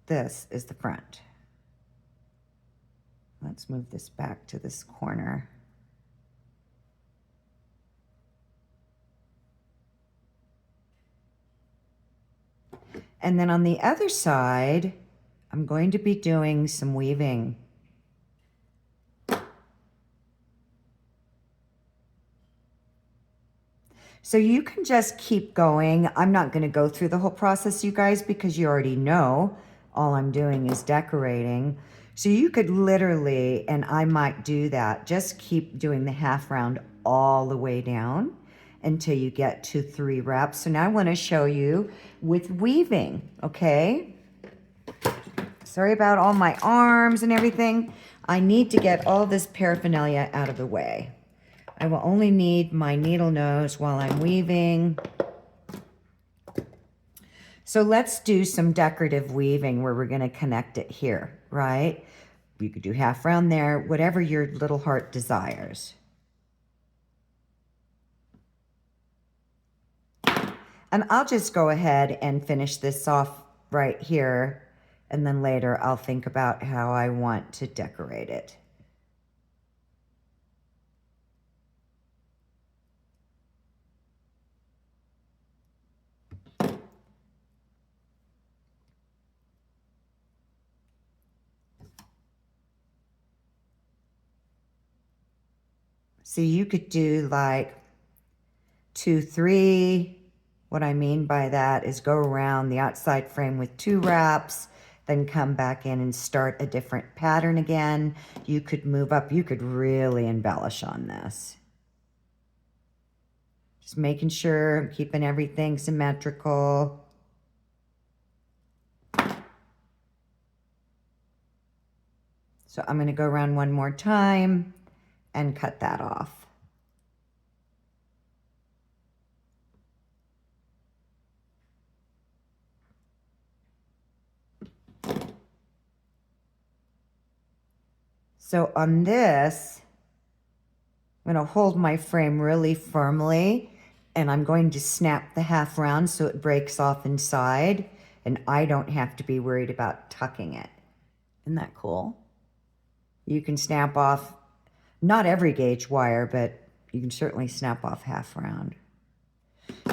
This is the front. Let's move this back to this corner. And then on the other side, I'm going to be doing some weaving. So you can just keep going. I'm not going to go through the whole process, you guys, because you already know all I'm doing is decorating. So you could literally, and I might do that, just keep doing the half round all the way down until you get to 3 wraps. So now I want to show you with weaving, okay? Sorry about all my arms and everything. I need to get all this paraphernalia out of the way. I will only need my needle nose while I'm weaving. So let's do some decorative weaving where we're going to connect it here, right? You could do half round there, whatever your little heart desires. And I'll just go ahead and finish this off right here, and then later I'll think about how I want to decorate it. So you could do like 2, 3. What I mean by that is go around the outside frame with 2 wraps, then come back in and start a different pattern again. You could move up. You could really embellish on this. Just making sure I'm keeping everything symmetrical. So I'm going to go around one more time and cut that off. So on this, I'm going to hold my frame really firmly, and I'm going to snap the half round so it breaks off inside, and I don't have to be worried about tucking it. Isn't that cool? You can snap off, not every gauge wire, but you can certainly snap off half round.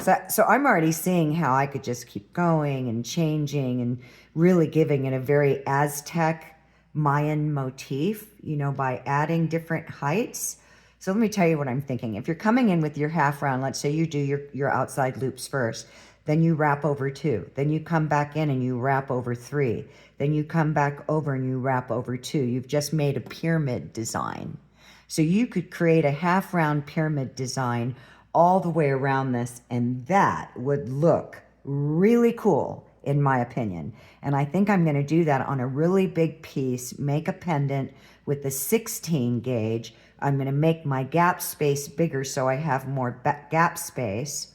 So I'm already seeing how I could just keep going and changing and really giving it a very Aztec Mayan motif, you know, by adding different heights. So let me tell you what I'm thinking. If you're coming in with your half round, let's say you do your outside loops first, then you wrap over 2, then you come back in and you wrap over 3, then you come back over and you wrap over 2. You've just made a pyramid design. So you could create a half round pyramid design all the way around this, and that would look really cool in my opinion. And I think I'm going to do that on a really big piece, make a pendant with the 16 gauge. I'm going to make my gap space bigger so I have more gap space,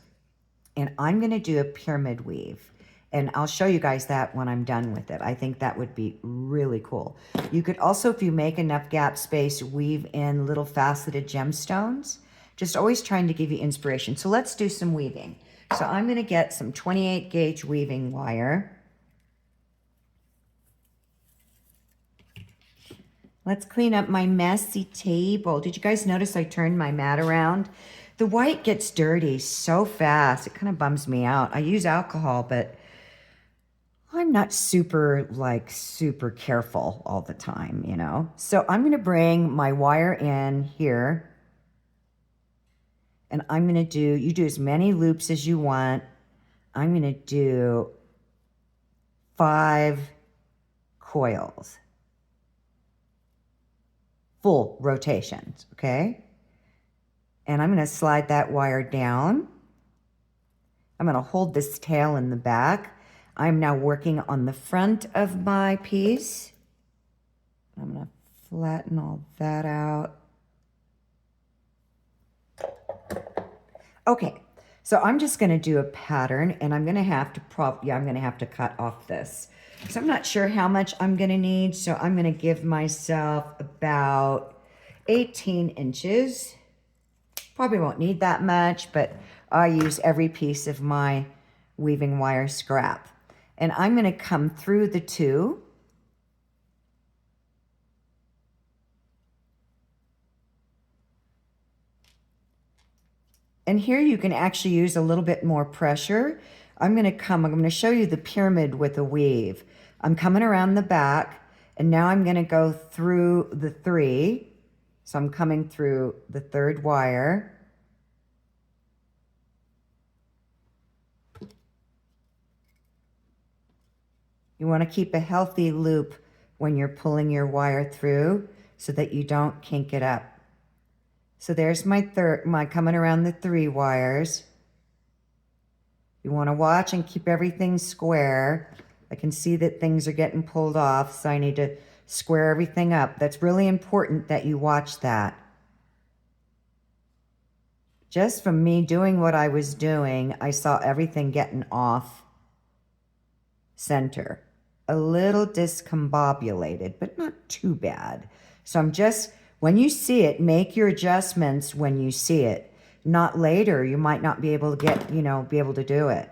and I'm going to do a pyramid weave. And I'll show you guys that when I'm done with it. I think that would be really cool. You could also, if you make enough gap space, weave in little faceted gemstones. Just always trying to give you inspiration. So let's do some weaving. So I'm going to get some 28 gauge weaving wire. Let's clean up my messy table. Did you guys notice I turned my mat around? The white gets dirty so fast. It kind of bums me out. I use alcohol, but I'm not super careful all the time, you know? So I'm going to bring my wire in here. And I'm going to do, you do as many loops as you want. I'm going to do 5 coils. Full rotations, okay? And I'm going to slide that wire down. I'm going to hold this tail in the back. I'm now working on the front of my piece. I'm going to flatten all that out. Okay, so I'm just going to do a pattern, and I'm going to have to I'm going to have to cut off this. So I'm not sure how much I'm going to need, so I'm going to give myself about 18 inches. Probably won't need that much, but I use every piece of my weaving wire scrap. And I'm going to come through the 2. And here you can actually use a little bit more pressure. I'm going to show you the pyramid with a weave. I'm coming around the back, and now I'm going to go through the 3. So I'm coming through the 3rd wire. You want to keep a healthy loop when you're pulling your wire through so that you don't kink it up. So there's my coming around the 3 wires. You want to watch and keep everything square. I can see that things are getting pulled off, so I need to square everything up. That's really important that you watch that. Just from me doing what I was doing, I saw everything getting off center. A little discombobulated, but not too bad. So I'm just, when you see it, make your adjustments when you see it. Not later, you might not be able to get, be able to do it.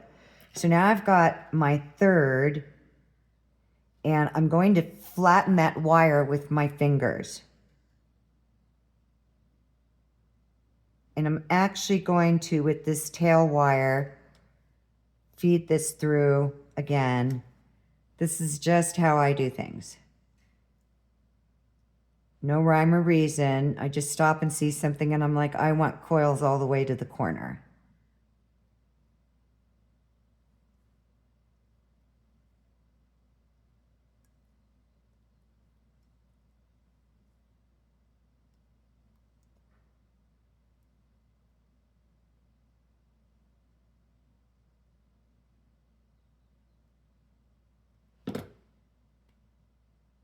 So now I've got my 3rd, and I'm going to flatten that wire with my fingers. And I'm actually going to, with this tail wire, feed this through again. This is just how I do things. No rhyme or reason. I just stop and see something and I'm like, I want coils all the way to the corner.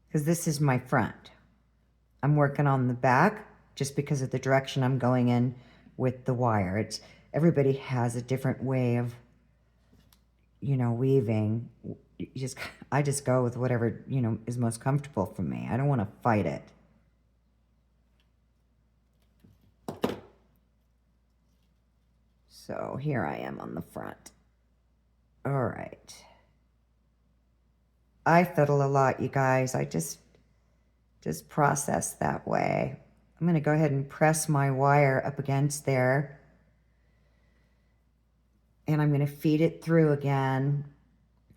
Because this is my front. I'm working on the back just because of the direction I'm going in with the wire. It's everybody has a different way of, you know, weaving. I just go with whatever, you know, is most comfortable for me. I don't want to fight it. So here I am on the front. All right. I fiddle a lot, you guys. I just process that way. I'm going to go ahead and press my wire up against there. And I'm going to feed it through again.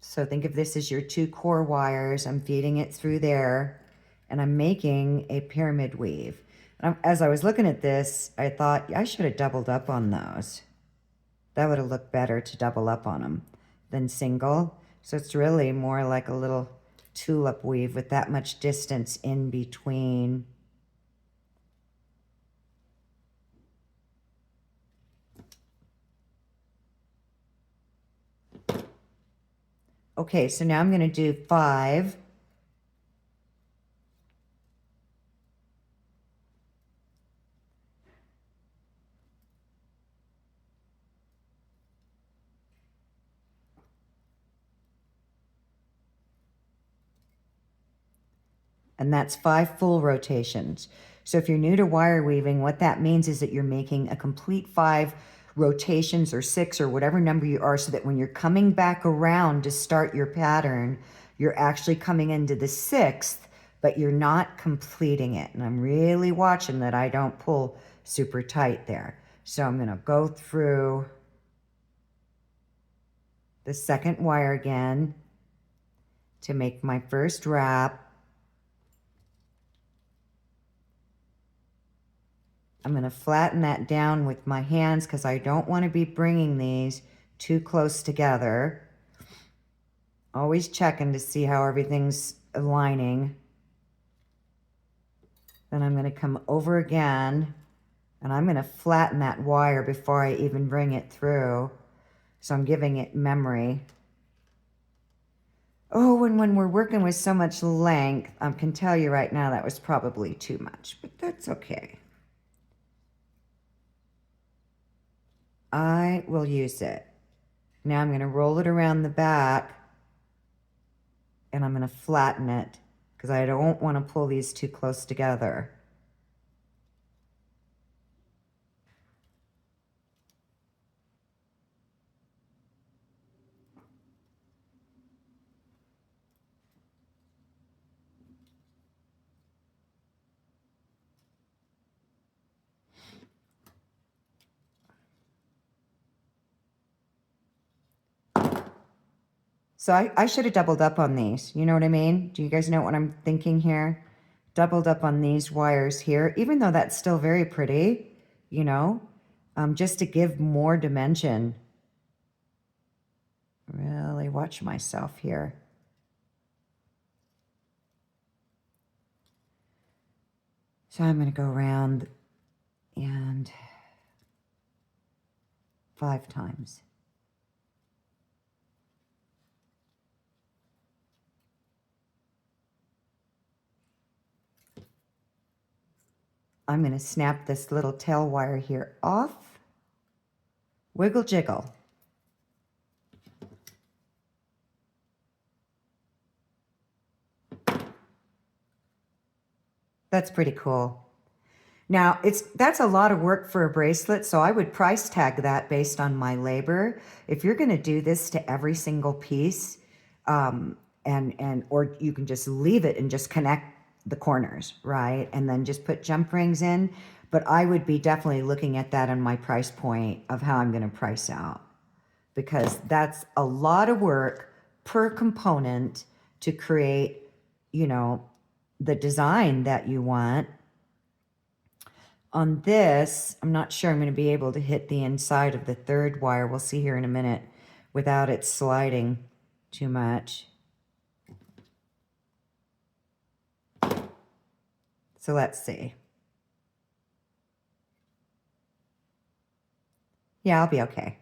So think of this as your 2 core wires. I'm feeding it through there. And I'm making a pyramid weave. And as I was looking at this, I thought I should have doubled up on those. That would have looked better to double up on them than single. So it's really more like a little tulip weave with that much distance in between. Okay, so now I'm going to do 5. And that's 5 full rotations. So if you're new to wire weaving, what that means is that you're making a complete 5 rotations or 6 or whatever number you are, so that when you're coming back around to start your pattern, you're actually coming into the 6th, but you're not completing it. And I'm really watching that I don't pull super tight there. So I'm going to go through the second wire again to make my first wrap. I'm going to flatten that down with my hands because I don't want to be bringing these too close together. Always checking to see how everything's aligning. Then I'm going to come over again and I'm going to flatten that wire before I even bring it through. So I'm giving it memory. Oh, and when we're working with so much length, I can tell you right now that was probably too much, but that's okay. I will use it. Now I'm going to roll it around the back and I'm going to flatten it because I don't want to pull these too close together. So I should have doubled up on these. You know what I mean? Do you guys know what I'm thinking here? Doubled up on these wires here, even though that's still very pretty, you know, just to give more dimension. Really watch myself here. So I'm going to go around and 5 times. I'm going to snap this little tail wire here off. Wiggle jiggle. That's pretty cool. Now, that's a lot of work for a bracelet, so I would price tag that based on my labor. If you're going to do this to every single piece, or you can just leave it and just connect the corners, right? And then just put jump rings in. But I would be definitely looking at that on my price point of how I'm going to price out, because that's a lot of work per component to create, you know, the design that you want. On this, I'm not sure I'm going to be able to hit the inside of the third wire. We'll see here in a minute without it sliding too much. So let's see. Yeah, I'll be okay.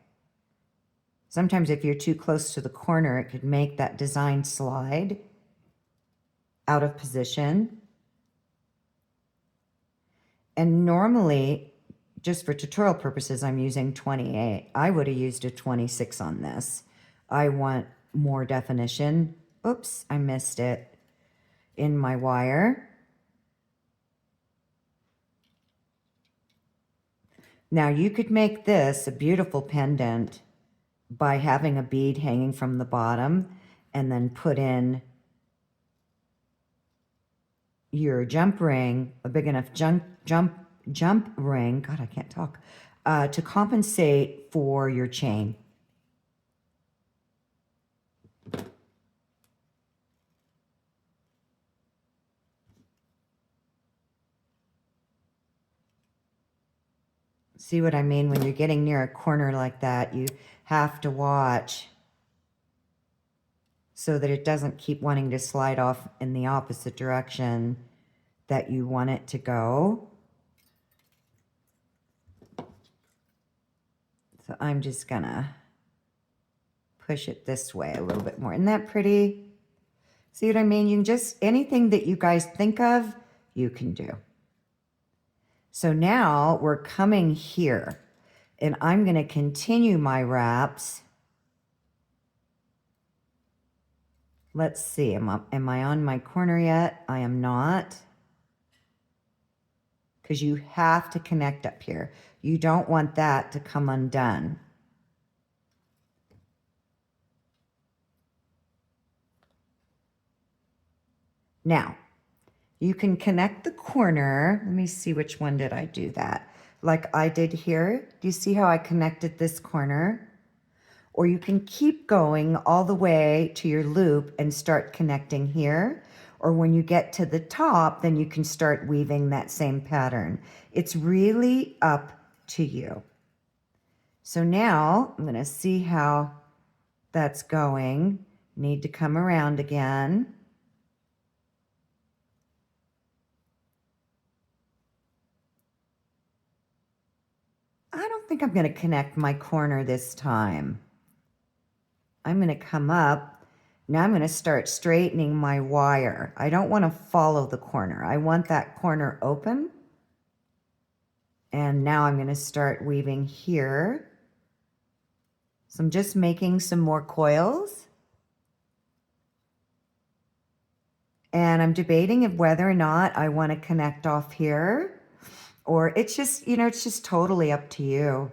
Sometimes if you're too close to the corner, it could make that design slide out of position. And normally, just for tutorial purposes, I'm using 28. I would have used a 26 on this. I want more definition. Oops, I missed it in my wire. Now you could make this a beautiful pendant by having a bead hanging from the bottom and then put in your jump ring, a big enough jump ring, God, I can't talk, to compensate for your chain. See what I mean? When you're getting near a corner like that, you have to watch so that it doesn't keep wanting to slide off in the opposite direction that you want it to go. So I'm just gonna push it this way a little bit more. Isn't that pretty? See what I mean? You can just, anything that you guys think of, you can do. So now we're coming here and I'm going to continue my wraps. Let's see, am I on my corner yet? I am not. Because you have to connect up here. You don't want that to come undone. Now, you can connect the corner. Let me see, which one did I do that? Like I did here. Do you see how I connected this corner? Or you can keep going all the way to your loop and start connecting here. Or when you get to the top, then you can start weaving that same pattern. It's really up to you. So now I'm going to see how that's going. Need to come around again. I don't think I'm going to connect my corner this time. I'm going to come up. Now I'm going to start straightening my wire. I don't want to follow the corner. I want that corner open. And now I'm going to start weaving here. So I'm just making some more coils. And I'm debating if whether or not I want to connect off here. Or it's just, you know, it's just totally up to you.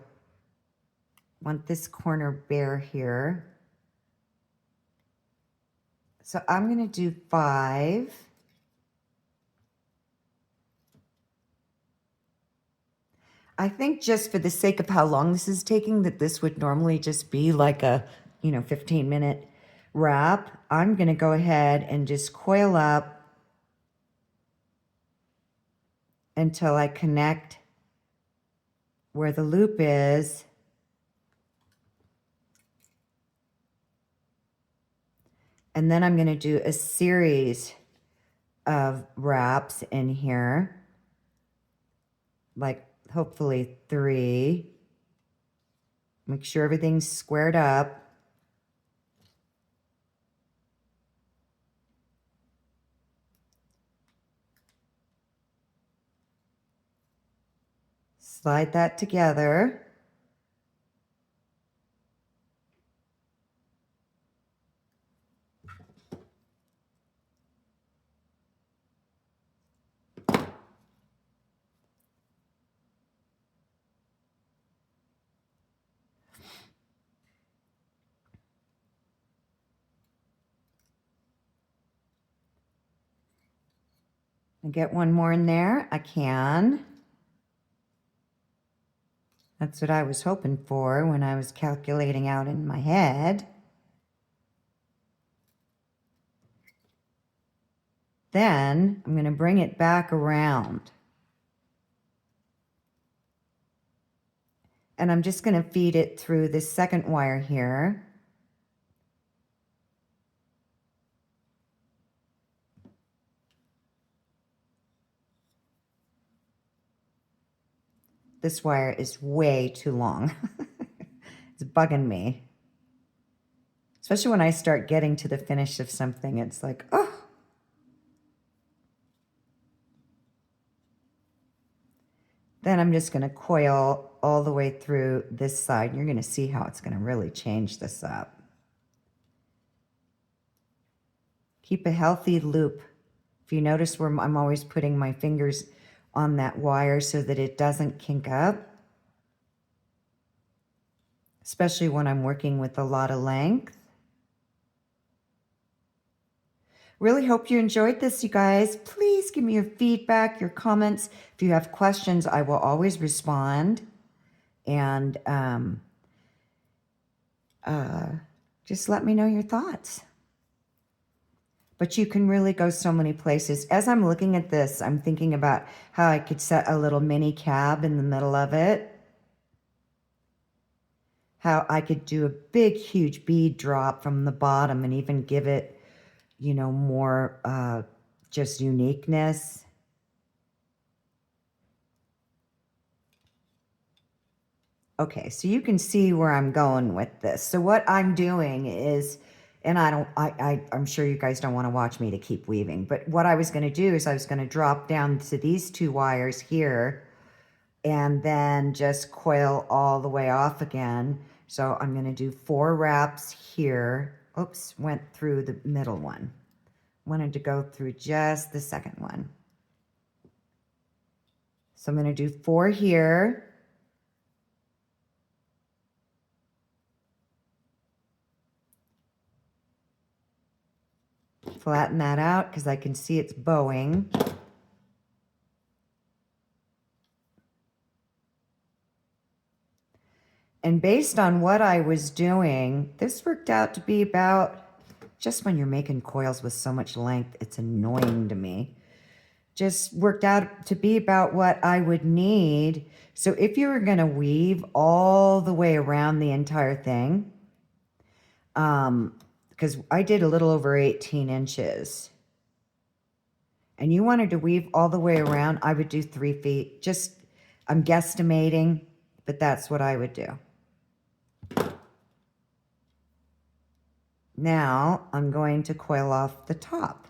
Want this corner bare here. So I'm going to do 5. I think just for the sake of how long this is taking, that this would normally just be like a, 15-minute wrap. I'm going to go ahead and just coil up until I connect where the loop is. And then I'm going to do a series of wraps in here, like hopefully 3. Make sure everything's squared up. Slide that together. And get one more in there. I can. That's what I was hoping for when I was calculating out in my head. Then I'm going to bring it back around. And I'm just going to feed it through this second wire here. This wire is way too long. It's bugging me. Especially when I start getting to the finish of something, it's like, oh. Then I'm just going to coil all the way through this side. You're going to see how it's going to really change this up. Keep a healthy loop. If you notice where I'm always putting my fingers on that wire so that it doesn't kink up, especially when I'm working with a lot of length. Really hope you enjoyed this, you guys. Please give me your feedback, your comments. If you have questions, I will always respond. And just let me know your thoughts. But you can really go so many places. As I'm looking at this, I'm thinking about how I could set a little mini cab in the middle of it. How I could do a big, huge bead drop from the bottom and even give it, you know, more just uniqueness. Okay, so you can see where I'm going with this. So what I'm doing is, and I'm sure you guys don't want to watch me to keep weaving, but what I was going to do is I was going to drop down to these two wires here and then just coil all the way off again. So I'm going to do 4 wraps here. Oops, went through the middle one. Wanted to go through just the second one. So I'm going to do 4 here. Flatten that out because I can see it's bowing. And based on what I was doing, this worked out to be about, just when you're making coils with so much length, it's annoying to me. Just worked out to be about what I would need. So if you were going to weave all the way around the entire thing, because I did a little over 18 inches, and you wanted to weave all the way around, I would do 3 feet. Just, I'm guesstimating, but that's what I would do. Now I'm going to coil off the top.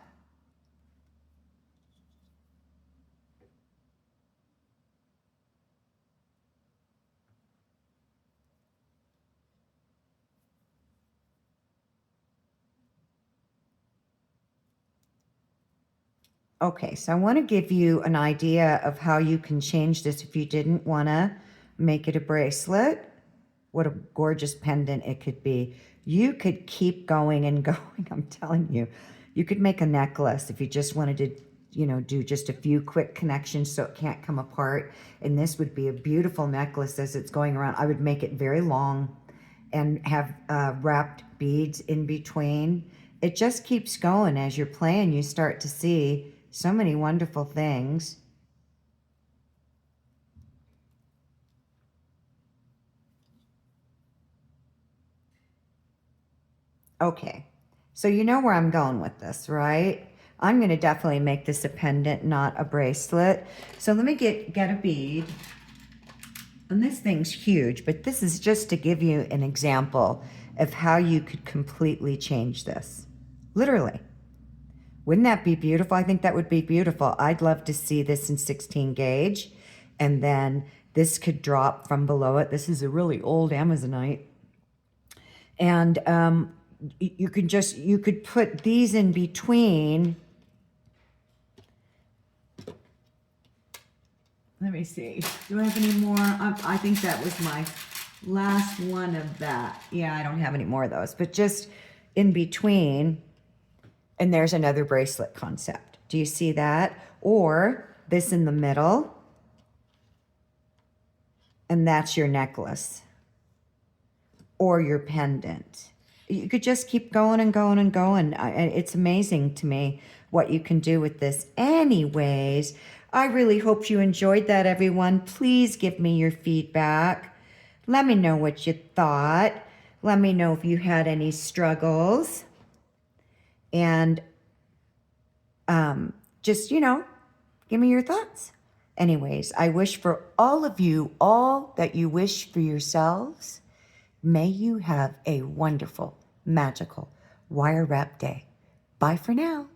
Okay, so I want to give you an idea of how you can change this if you didn't want to make it a bracelet. What a gorgeous pendant it could be. You could keep going and going, I'm telling you. You could make a necklace if you just wanted to, you know, do just a few quick connections so it can't come apart. And this would be a beautiful necklace as it's going around. I would make it very long and have wrapped beads in between. It just keeps going. As you're playing, you start to see so many wonderful things. Okay, so you know where I'm going with this, right? I'm going to definitely make this a pendant, not a bracelet. So let me get a bead. And this thing's huge, but this is just to give you an example of how you could completely change this. Literally. Wouldn't that be beautiful? I think that would be beautiful. I'd love to see this in 16 gauge. And then this could drop from below it. This is a really old Amazonite. And you could put these in between. Let me see. Do I have any more? I think that was my last one of that. Yeah, I don't have any more of those. But just in between. And there's another bracelet concept. Do you see that? Or this in the middle. And that's your necklace. Or your pendant. You could just keep going and going and going. It's amazing to me what you can do with this. Anyways, I really hope you enjoyed that, everyone. Please give me your feedback. Let me know what you thought. Let me know if you had any struggles. And just, give me your thoughts. Anyways, I wish for all of you all that you wish for yourselves. May you have a wonderful, magical wire wrap day. Bye for now.